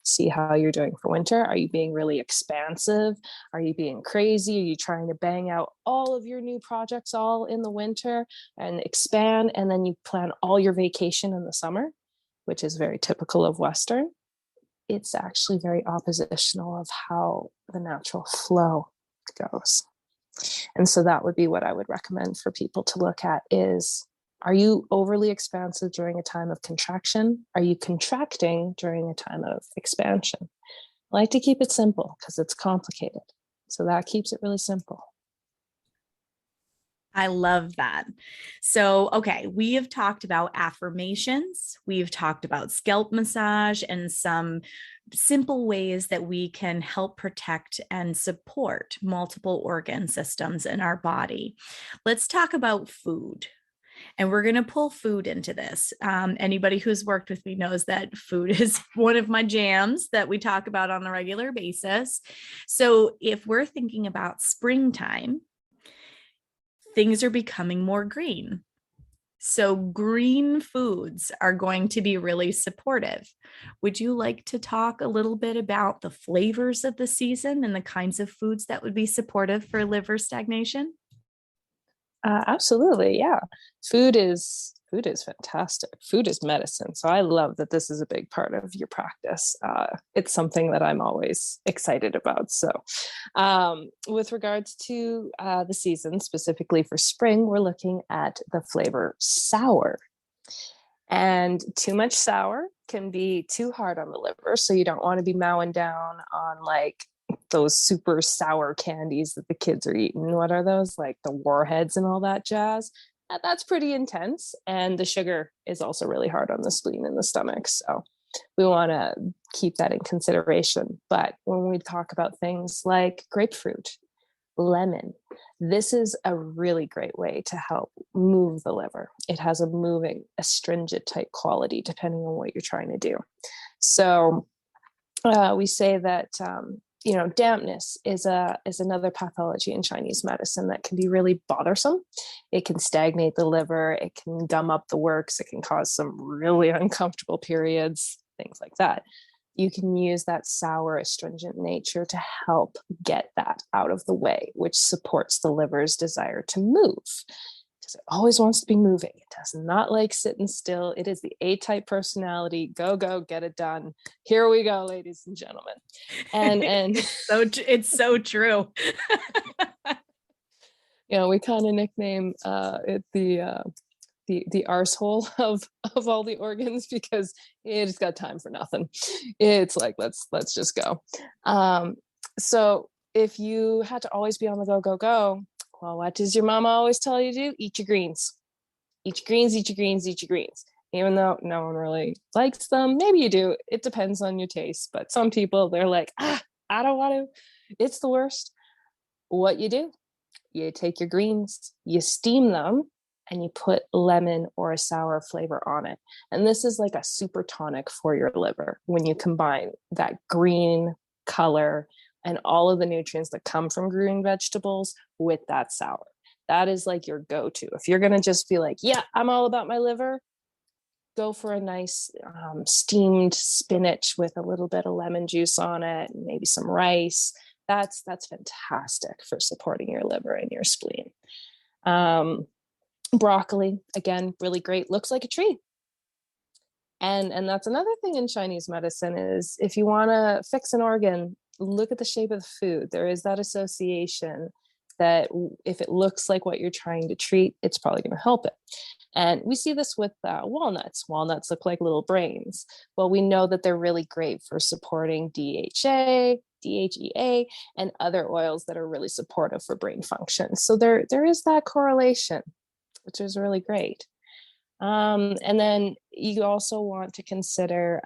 see how you're doing for winter. Are you being really expansive? Are you being crazy? Are you trying to bang out all of your new projects all in the winter and expand, and then you plan all your vacation in the summer, which is very typical of Western? It's actually very oppositional of how the natural flow goes. And so that would be what I would recommend for people to look at is, are you overly expansive during a time of contraction? Are you contracting during a time of expansion? I like to keep it simple because it's complicated. So that keeps it really simple. I love that. So, okay, we have talked about affirmations, we've talked about scalp massage, and some simple ways that we can help protect and support multiple organ systems in our body. Let's talk about food. And we're going to pull food into this. Anybody who's worked with me knows that food is one of my jams that we talk about on a regular basis. So, if we're thinking about springtime, things are becoming more green. So, green foods are going to be really supportive. Would you like to talk a little bit about the flavors of the season and the kinds of foods that would be supportive for liver stagnation? Absolutely, yeah. Food is fantastic. Food is medicine. So I love that this is a big part of your practice. It's something that I'm always excited about. So, with regards to the season, specifically for spring, we're looking at the flavor sour. And too much sour can be too hard on the liver. So you don't want to be mowing down on like those super sour candies that the kids are eating. What are those? Like the warheads and all that jazz. That's pretty intense. And the sugar is also really hard on the spleen and the stomach. So we want to keep that in consideration. But when we talk about things like grapefruit, lemon, this is a really great way to help move the liver. It has a moving, astringent type quality, depending on what you're trying to do. So we say that dampness is another pathology in Chinese medicine that can be really bothersome. It can stagnate the liver, it can gum up the works, it can cause some really uncomfortable periods, things like that. You can use that sour astringent nature to help get that out of the way, which supports the liver's desire to move. Because it always wants to be moving. It does not like sitting still. It is the A-type personality. Go, go, get it done. Here we go, ladies and gentlemen. And it's so true. We kind of nickname it the arsehole of all the organs, because it's got time for nothing. It's like, let's just go. So if you had to always be on the go, go, go, well, what does your mama always tell you to do? Eat your greens. Eat your greens, eat your greens, eat your greens. Even though no one really likes them. Maybe you do. It depends on your taste. But some people, they're like, I don't want to. It's the worst. What you do, you take your greens, you steam them, and you put lemon or a sour flavor on it. And this is like a super tonic for your liver when you combine that green color and all of the nutrients that come from green vegetables with that sour. That is like your go-to. If you're going to just be like, yeah, I'm all about my liver, go for a nice steamed spinach with a little bit of lemon juice on it, and maybe some rice. That's fantastic for supporting your liver and your spleen. Broccoli, again, really great. Looks like a tree. And that's another thing in Chinese medicine is if you want to fix an organ, look at the shape of the food. There is that association that if it looks like what you're trying to treat, it's probably going to help it. And we see this with walnuts. Walnuts look like little brains. Well, we know that they're really great for supporting DHA, DHEA, and other oils that are really supportive for brain function. So there is that correlation, which is really great. And then you also want to consider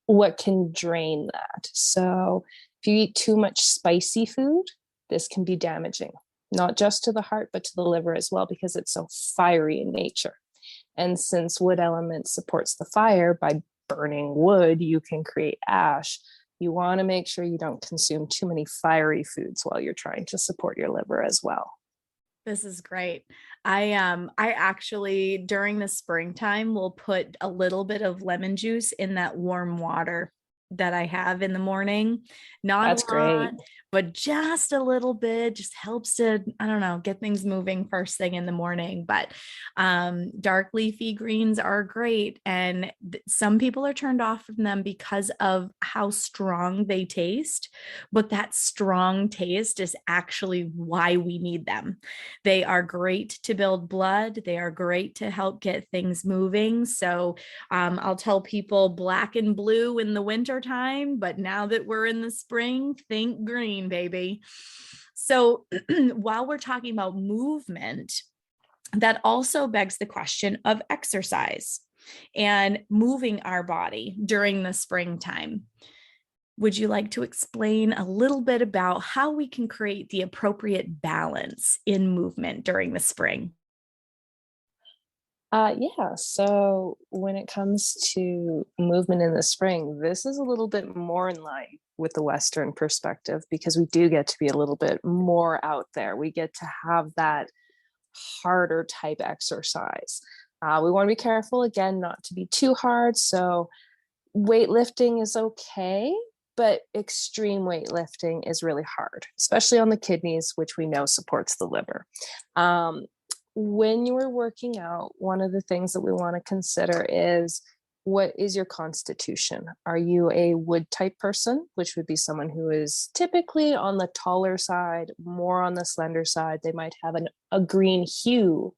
what can drain that. So if you eat too much spicy food, this can be damaging, not just to the heart, but to the liver as well, because it's so fiery in nature. And since wood element supports the fire, by burning wood, you can create ash. You want to make sure you don't consume too many fiery foods while you're trying to support your liver as well. This is great. I actually during the springtime will put a little bit of lemon juice in that warm water that I have in the morning. Not That's a lot, great. but just a little bit just helps to, I don't know, get things moving first thing in the morning. But dark leafy greens are great. And some people are turned off from them because of how strong they taste. But that strong taste is actually why we need them. They are great to build blood. They are great to help get things moving. So I'll tell people black and blue in the winter time, but now that we're in the spring, think green, baby. So while we're talking about movement, that also begs the question of exercise and moving our body during the springtime. Would you like to explain a little bit about how we can create the appropriate balance in movement during the spring? Yeah, so when it comes to movement in the spring, this is a little bit more in line with the Western perspective because we do get to be a little bit more out there. We get to have that harder type exercise. We want to be careful, again, not to be too hard. So weightlifting is okay, but extreme weightlifting is really hard, especially on the kidneys, which we know supports the liver. When you're working out, one of the things that we want to consider is, what is your constitution? Are you a wood type person, which would be someone who is typically on the taller side, more on the slender side? They might have a green hue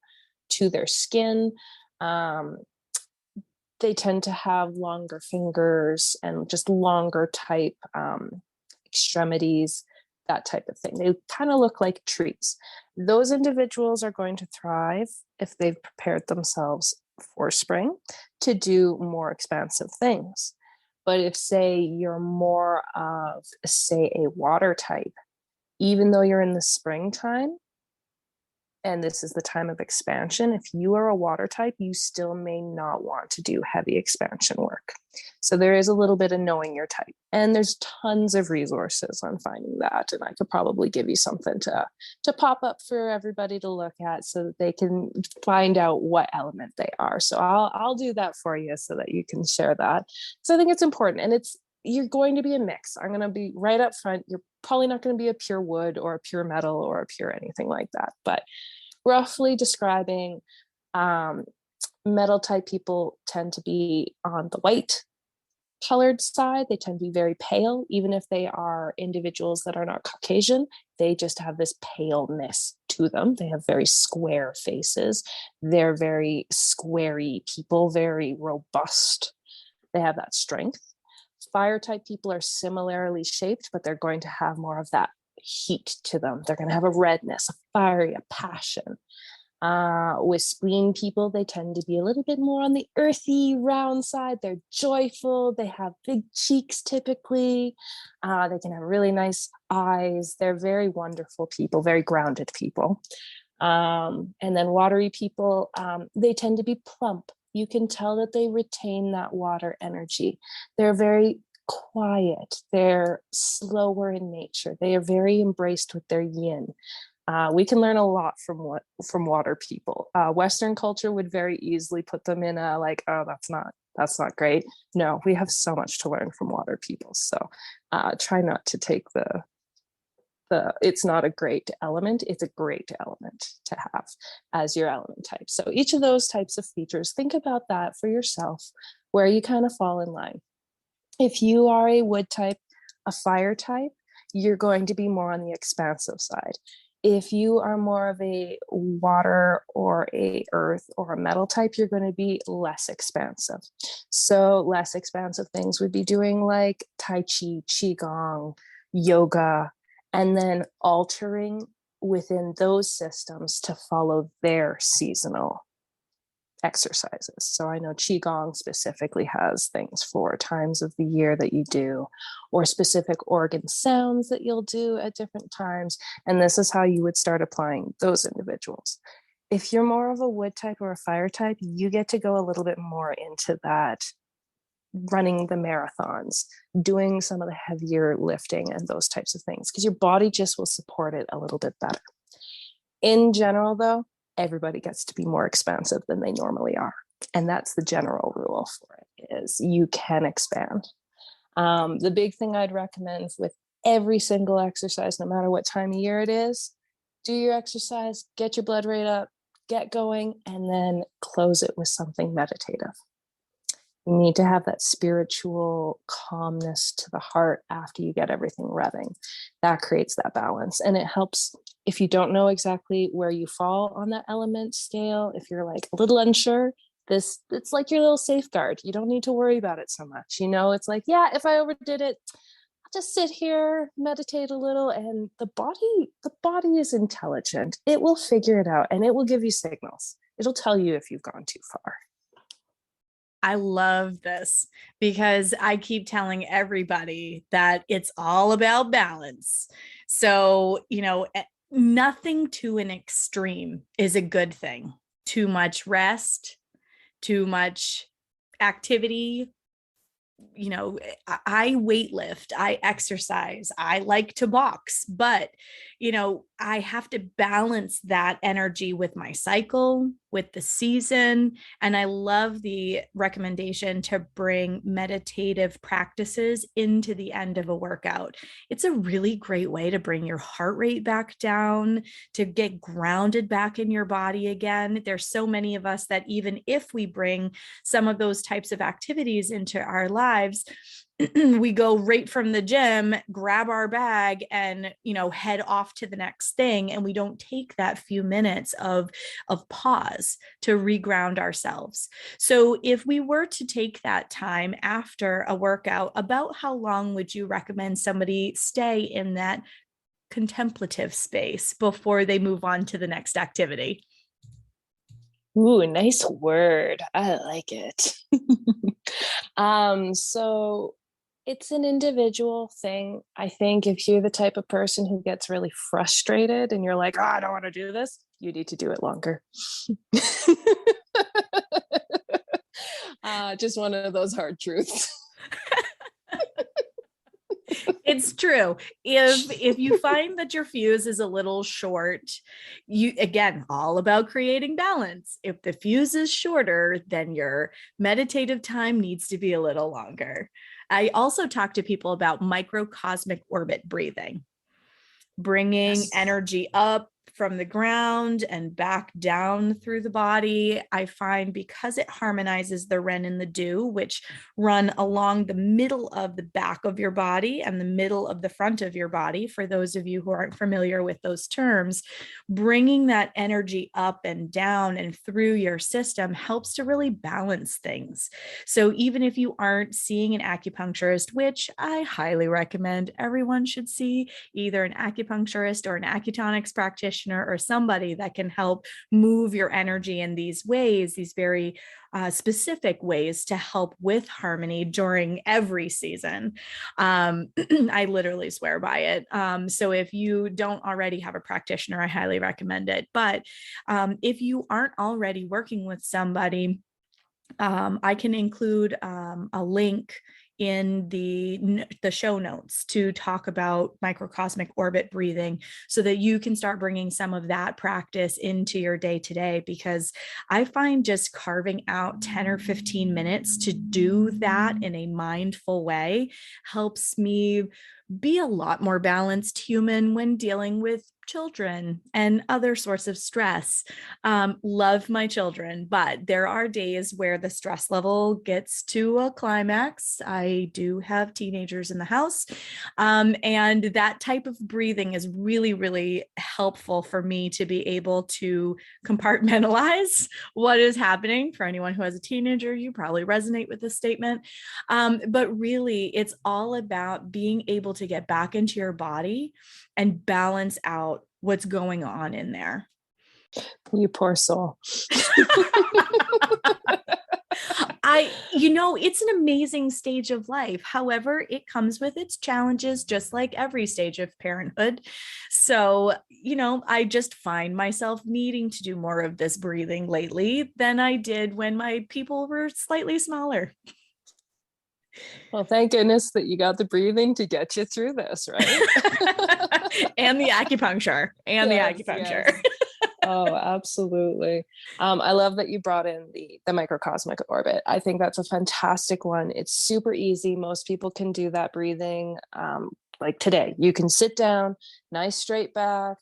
to their skin. They tend to have longer fingers and just longer type extremities, that type of thing. They kind of look like trees. Those individuals are going to thrive if they've prepared themselves for spring to do more expansive things. But if, say, you're more of, say, a water type, even though you're in the springtime, and this is the time of expansion, if you are a water type, you still may not want to do heavy expansion work. So there is a little bit of knowing your type. And there's tons of resources on finding that. And I could probably give you something to pop up for everybody to look at so that they can find out what element they are. So I'll do that for you so that you can share that. So I think it's important. And you're going to be a mix. I'm going to be right up front. You're probably not going to be a pure wood or a pure metal or a pure anything like that. But roughly describing, metal type people tend to be on the white colored side. They tend to be very pale, even if they are individuals that are not Caucasian. They just have this paleness to them. They have very square faces. They're very squarey people, very robust. They have that strength. Fire type people are similarly shaped, but they're going to have more of that heat to them. They're going to have a redness, a fiery, a passion. With spleen people, they tend to be a little bit more on the earthy, round side. They're joyful. They have big cheeks typically. They can have really nice eyes. They're very wonderful people, very grounded people. And then watery people, they tend to be plump. You can tell that they retain that water energy. They're very quiet. They're slower in nature. They are very embraced with their yin. We can learn a lot from water people. Western culture would very easily put them in a like, oh, that's not great. No, we have so much to learn from water people. So try not to take the it's not a great element, it's a great element to have as your element type. So each of those types of features, think about that for yourself, where you kind of fall in line. If you are a wood type, a fire type, you're going to be more on the expansive side. If you are more of a water or a earth or a metal type, you're going to be less expansive. So less expansive things would be doing like Tai Chi, Qigong, yoga, and then altering within those systems to follow their seasonal exercises. So I know Qigong specifically has things for times of the year that you do, or specific organ sounds that you'll do at different times. And this is how you would start applying those individuals. If you're more of a wood type or a fire type, you get to go a little bit more into that, running the marathons, doing some of the heavier lifting and those types of things, because your body just will support it a little bit better. In general, though, everybody gets to be more expansive than they normally are. And that's the general rule for it, is you can expand. The big thing I'd recommend with every single exercise, no matter what time of year it is, do your exercise, get your blood rate up, get going, and then close it with something meditative. You need to have that spiritual calmness to the heart after you get everything revving. That creates that balance. And it helps if you don't know exactly where you fall on that element scale. If you're like a little unsure, it's like your little safeguard. You don't need to worry about it so much. You know, it's like, yeah, if I overdid it, I'll just sit here, meditate a little, and the body is intelligent. It will figure it out and it will give you signals. It'll tell you if you've gone too far. I love this because I keep telling everybody that it's all about balance. So, nothing to an extreme is a good thing. Too much rest, too much activity. I weightlift, I exercise, I like to box, but, I have to balance that energy with my cycle, with the season. And I love the recommendation to bring meditative practices into the end of a workout. It's a really great way to bring your heart rate back down, to get grounded back in your body again. There's so many of us that even if we bring some of those types of activities into our lives, we go right from the gym, grab our bag and, head off to the next thing. And we don't take that few minutes of pause to reground ourselves. So if we were to take that time after a workout, about how long would you recommend somebody stay in that contemplative space before they move on to the next activity? Ooh, nice word. I like it. So it's an individual thing. I think if you're the type of person who gets really frustrated and you're like, oh, I don't want to do this, you need to do it longer. Just one of those hard truths. It's true. If you find that your fuse is a little short, again, all about creating balance. If the fuse is shorter, then your meditative time needs to be a little longer. I also talk to people about microcosmic orbit breathing, bringing energy up from the ground and back down through the body. I find because it harmonizes the ren and the du, which run along the middle of the back of your body and the middle of the front of your body, for those of you who aren't familiar with those terms, bringing that energy up and down and through your system helps to really balance things. So even if you aren't seeing an acupuncturist, which I highly recommend everyone should see, either an acupuncturist or an Acutonics practitioner or somebody that can help move your energy in these ways, these very specific ways to help with harmony during every season. I literally swear by it. So if you don't already have a practitioner, I highly recommend it. But if you aren't already working with somebody, I can include a link in the show notes to talk about microcosmic orbit breathing so that you can start bringing some of that practice into your day to day, because I find just carving out 10 or 15 minutes to do that in a mindful way helps me be a lot more balanced human when dealing with children and other sorts of stress. Love my children, but there are days where the stress level gets to a climax. I do have teenagers in the house, and that type of breathing is really, really helpful for me to be able to compartmentalize what is happening. For anyone who has a teenager, you probably resonate with this statement. But really, it's all about being able to get back into your body and balance out what's going on in there. You poor soul. It's an amazing stage of life. However, it comes with its challenges, just like every stage of parenthood. So, I just find myself needing to do more of this breathing lately than I did when my people were slightly smaller. Well, thank goodness that you got the breathing to get you through this, right? And the acupuncture. Yes. Oh, absolutely. I love that you brought in the microcosmic orbit. I think that's a fantastic one. It's super easy. Most people can do that breathing. Like today, you can sit down, nice straight back,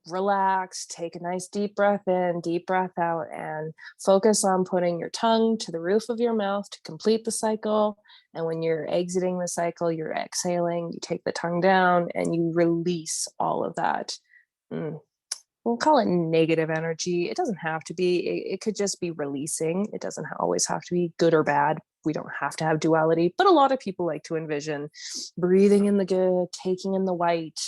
relax, take a nice deep breath in, deep breath out, and focus on putting your tongue to the roof of your mouth to complete the cycle. And when you're exiting the cycle, you're exhaling, you take the tongue down and you release all of that. We'll call it negative energy. It doesn't have to be, it could just be releasing. It doesn't always have to be good or bad. we don't have to have duality, but a lot of people like to envision breathing in the good, taking in the white,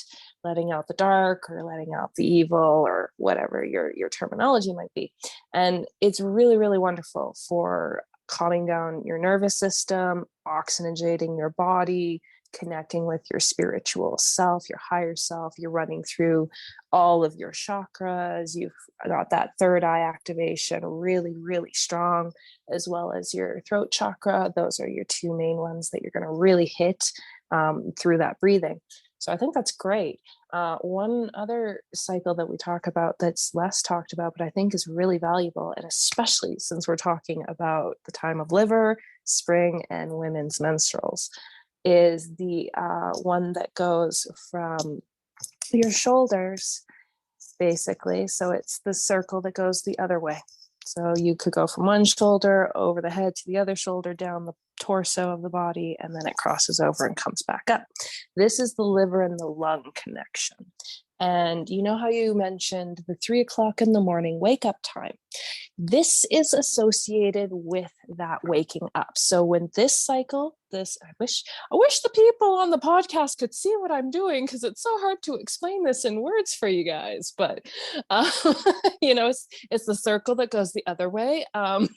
letting out the dark, or letting out the evil, or whatever your terminology might be. And it's really, really wonderful for calming down your nervous system, oxygenating your body, connecting with your spiritual self, your higher self. You're running through all of your chakras. You've got that third eye activation really, really strong, as well as your throat chakra. Those are your two main ones that you're going to really hit through that breathing. So I think that's great. One other cycle that we talk about that's less talked about, but I think is really valuable, and especially since we're talking about the time of liver, spring, and women's menstruals, is the one that goes from your shoulders, basically. So it's the circle that goes the other way. So you could go from one shoulder over the head to the other shoulder, down the torso of the body, and then it crosses over and comes back up. This is the liver and the lung connection. And you know how you mentioned the 3 o'clock in the morning wake up time? This is associated with that waking up. So when this cycle, I wish the people on the podcast could see what I'm doing, because it's so hard to explain this in words for you guys. But it's the circle that goes the other way. And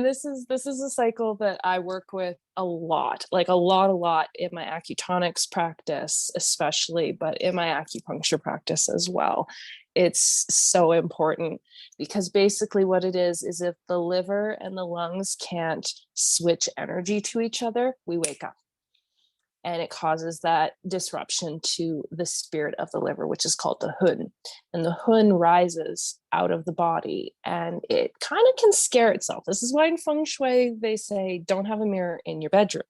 this is a cycle that I work with a lot in my Acutonics practice, especially, but in my acupuncture practice as well. It's so important, because basically what it is if the liver and the lungs can't switch energy to each other, we wake up. And it causes that disruption to the spirit of the liver, which is called the hun. And the hun rises out of the body, and it kind of can scare itself. This is why in feng shui they say don't have a mirror in your bedroom,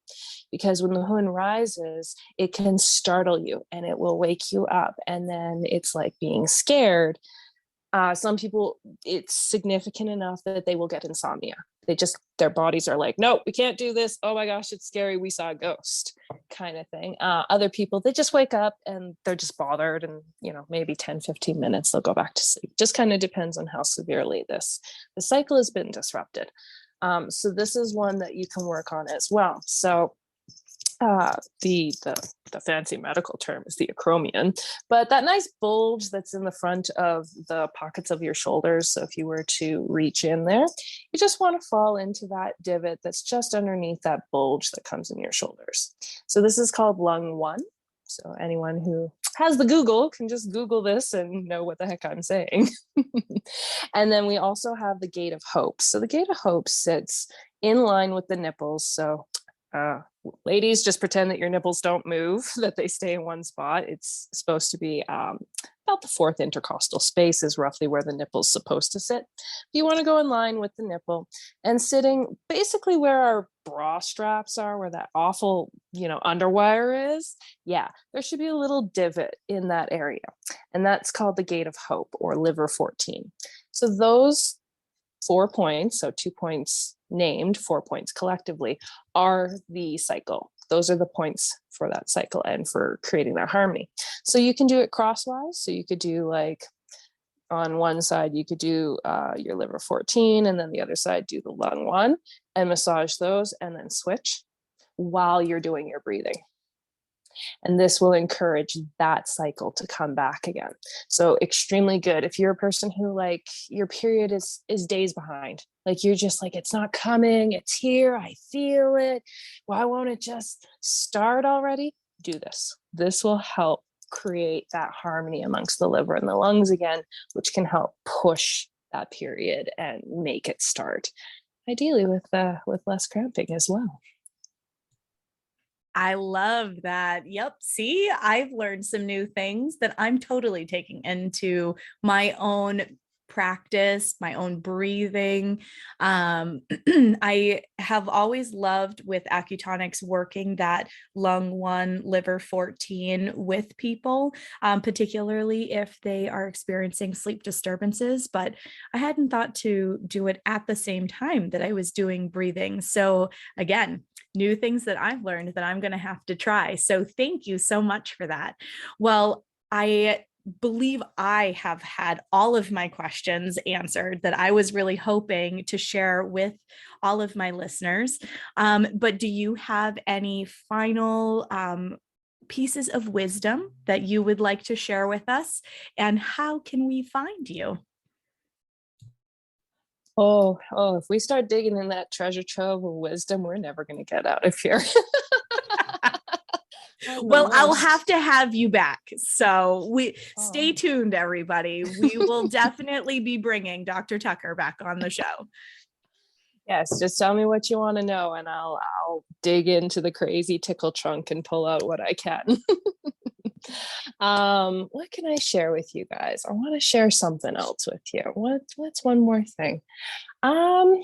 because when the hun rises, it can startle you and it will wake you up. And then it's like being scared. Some people, it's significant enough that they will get insomnia. Their bodies are like, no, we can't do this. Oh my gosh, it's scary. We saw a ghost, kind of thing. Other people, they just wake up and they're just bothered, and maybe 10-15 minutes they'll go back to sleep. Just kind of depends on how severely the cycle has been disrupted. So this is one that you can work on as well. So the fancy medical term is the acromion, but that nice bulge that's in the front of the pockets of your shoulders. So if you were to reach in there, you just want to fall into that divot that's just underneath that bulge that comes in your shoulders. So this is called lung 1. So anyone who has the Google can just Google this and know what the heck I'm saying. And then we also have the gate of hope. So the gate of hope sits in line with the nipples. So ladies, just pretend that your nipples don't move, that they stay in one spot. It's supposed to be about the 4th intercostal space is roughly where the nipple's supposed to sit. You want to go in line with the nipple, and sitting basically where our bra straps are, where that awful, underwire is. Yeah, there should be a little divot in that area. And that's called the gate of hope, or liver 14. So those 4 points, so 2 points named, 4 points collectively, are the cycle. Those are the points for that cycle and for creating that harmony. So you can do it crosswise. So you could do, like, on one side, you could do your liver 14, and then the other side do the lung 1, and massage those, and then switch while you're doing your breathing. And this will encourage that cycle to come back again. So extremely good. If you're a person who, like, your period is days behind, like, you're just like, it's not coming, it's here, I feel it. Why won't it just start already? Do this. This will help create that harmony amongst the liver and the lungs again, which can help push that period and make it start, ideally with less cramping as well. I love that. Yep. See, I've learned some new things that I'm totally taking into my own practice, my own breathing. I have always loved with Acutonics working that lung 1, liver 14 with people, particularly if they are experiencing sleep disturbances, but I hadn't thought to do it at the same time that I was doing breathing. So again, new things that I've learned that I'm going to have to try. So thank you so much for that. Well, I believe I have had all of my questions answered that I was really hoping to share with all of my listeners. But do you have any final pieces of wisdom that you would like to share with us? And how can we find you? Oh, if we start digging in that treasure trove of wisdom, we're never going to get out of here. Well, I'll have to have you back. So stay Oh. tuned, everybody. We will definitely be bringing Dr. Tucker back on the show. Yes, just tell me what you want to know, and I'll dig into the crazy tickle trunk and pull out what I can. What can I share with you guys? I want to share something else with you. What's one more thing? All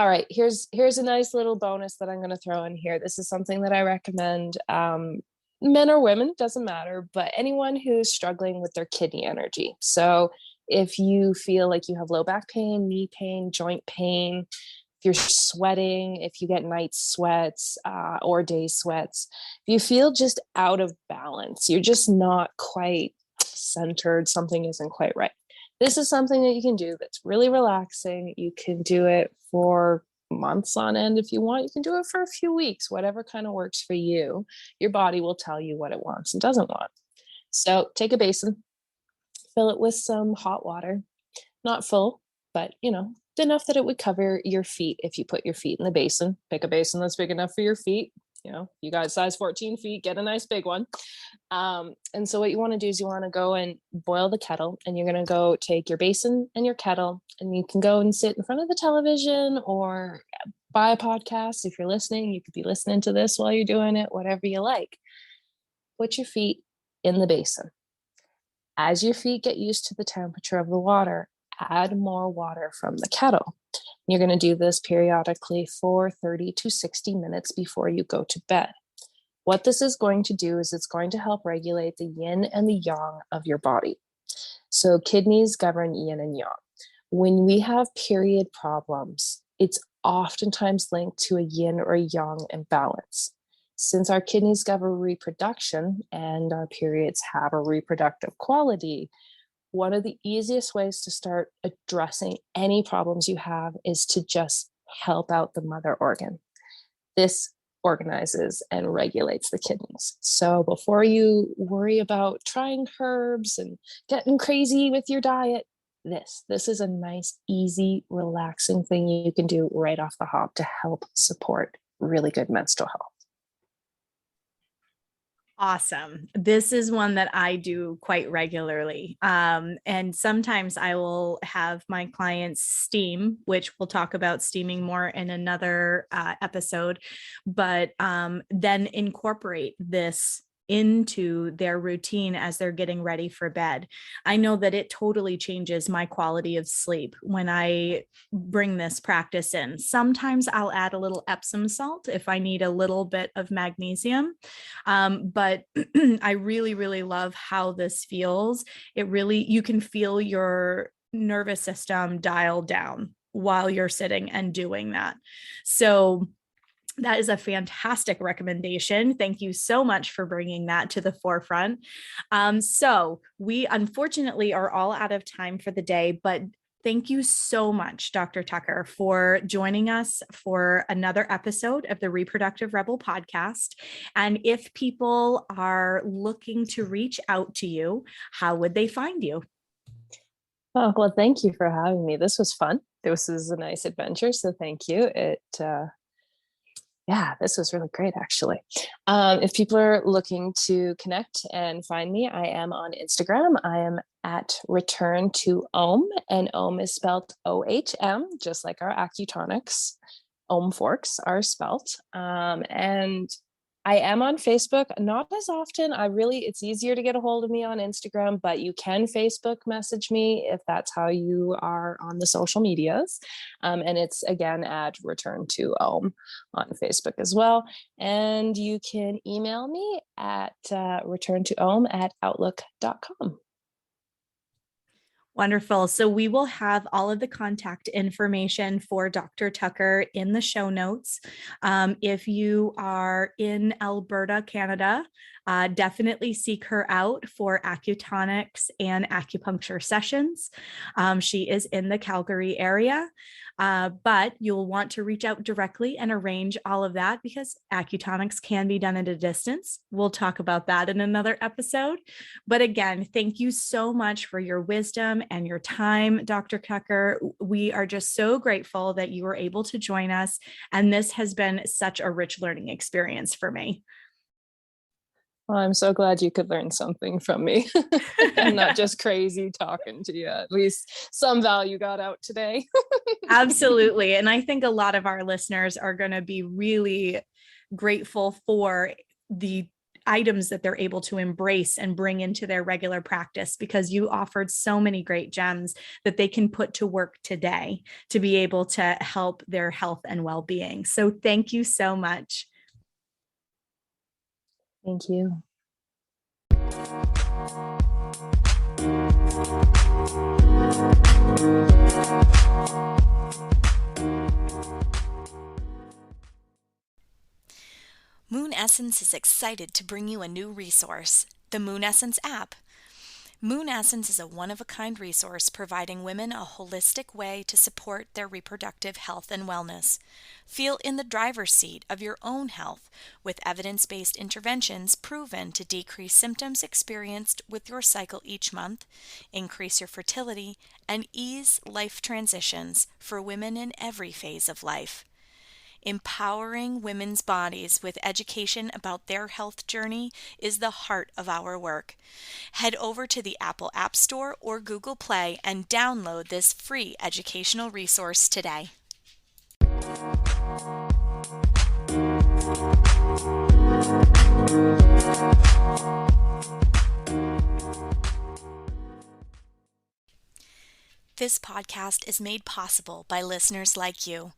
right, here's a nice little bonus that I'm going to throw in here. This is something that I recommend. Men or women, doesn't matter, but anyone who's struggling with their kidney energy. So if you feel like you have low back pain, knee pain, joint pain, if you're sweating, if you get night sweats or day sweats, if you feel just out of balance, you're just not quite centered, something isn't quite right. This is something that you can do that's really relaxing. You can do it for months on end if you want. You can do it for a few weeks, whatever kind of works for you. Your body will tell you what it wants and doesn't want. So take a basin, fill it with some hot water, not full, but enough that it would cover your feet. If you put your feet in the basin, pick a basin that's big enough for your feet. You got size 14 feet, get a nice big one. And so what you want to do is you want to go and boil the kettle, and you're going to go take your basin and your kettle, and you can go and sit in front of the television or buy a podcast. If you're listening, you could be listening to this while you're doing it, whatever you like. Put your feet in the basin. As your feet get used to the temperature of the water, add more water from the kettle. You're going to do this periodically for 30 to 60 minutes before you go to bed. What this is going to do is it's going to help regulate the yin and the yang of your body. So kidneys govern yin and yang. When we have period problems, it's oftentimes linked to a yin or yang imbalance. Since our kidneys govern reproduction and our periods have a reproductive quality, one of the easiest ways to start addressing any problems you have is to just help out the mother organ. This organizes and regulates the kidneys. So before you worry about trying herbs and getting crazy with your diet, this is a nice, easy, relaxing thing you can do right off the hop to help support really good menstrual health. Awesome. This is one that I do quite regularly. And sometimes I will have my clients steam, which we'll talk about steaming more in another episode, but then incorporate this into their routine as they're getting ready for bed. I know that it totally changes my quality of sleep when I bring this practice in. Sometimes I'll add a little Epsom salt if I need a little bit of magnesium. But I really, really love how this feels. You can feel your nervous system dial down while you're sitting and doing that. So that is a fantastic recommendation. Thank you so much for bringing that to the forefront. So we unfortunately are all out of time for the day, but thank you so much, Dr. Tucker, for joining us for another episode of the Reproductive Rebel podcast. And if people are looking to reach out to you, how would they find you? Oh, well, thank you for having me. This was fun. This was a nice adventure. So thank you. This was really great, actually. If people are looking to connect and find me, I am on Instagram. I am at Return to Om, and Om is spelled O-H-M, just like our Acutonics. Om forks are spelt. And I am on Facebook, not as often. It's easier to get a hold of me on Instagram, but you can Facebook message me if that's how you are on the social medias. And it's again at Return to Om on Facebook as well. And you can email me at returntoom@outlook.com. Wonderful. So we will have all of the contact information for Dr. Tucker in the show notes. If you are in Alberta, Canada, definitely seek her out for Acutonics and acupuncture sessions. She is in the Calgary area. But you'll want to reach out directly and arrange all of that because Acutonics can be done at a distance. We'll talk about that in another episode. But again, thank you so much for your wisdom and your time, Dr. Tucker. We are just so grateful that you were able to join us. And this has been such a rich learning experience for me. Well, I'm so glad you could learn something from me. I'm not just crazy talking to you. At least some value got out today. Absolutely. And I think a lot of our listeners are going to be really grateful for the items that they're able to embrace and bring into their regular practice, because you offered so many great gems that they can put to work today to be able to help their health and well-being. So thank you so much. Thank you. Moon Essence is excited to bring you a new resource, the Moon Essence app. Moon Essence is a one-of-a-kind resource providing women a holistic way to support their reproductive health and wellness. Feel in the driver's seat of your own health with evidence-based interventions proven to decrease symptoms experienced with your cycle each month, increase your fertility, and ease life transitions for women in every phase of life. Empowering women's bodies with education about their health journey is the heart of our work. Head over to the Apple App Store or Google Play and download this free educational resource today. This podcast is made possible by listeners like you.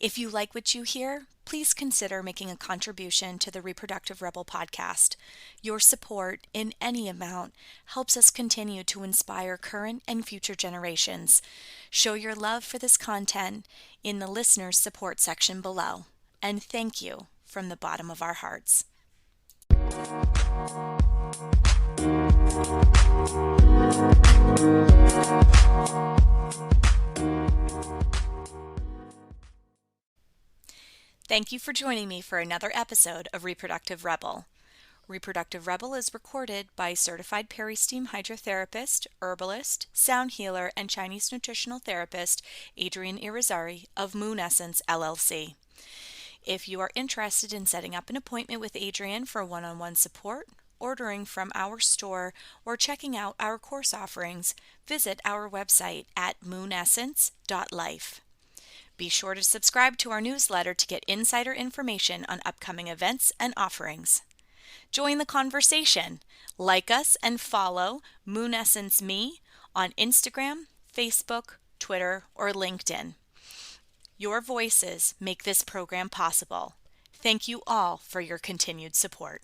If you like what you hear, please consider making a contribution to the Reproductive Rebel podcast. Your support in any amount helps us continue to inspire current and future generations. Show your love for this content in the listeners' support section below. And thank you from the bottom of our hearts. Thank you for joining me for another episode of Reproductive Rebel. Reproductive Rebel is recorded by certified peri-steam hydrotherapist, herbalist, sound healer, and Chinese nutritional therapist Adrienne Irizarry of Moon Essence LLC. If you are interested in setting up an appointment with Adrienne for one-on-one support, ordering from our store, or checking out our course offerings, visit our website at moonessence.life. Be sure to subscribe to our newsletter to get insider information on upcoming events and offerings. Join the conversation. Like us and follow Moon Essence Me on Instagram, Facebook, Twitter, or LinkedIn. Your voices make this program possible. Thank you all for your continued support.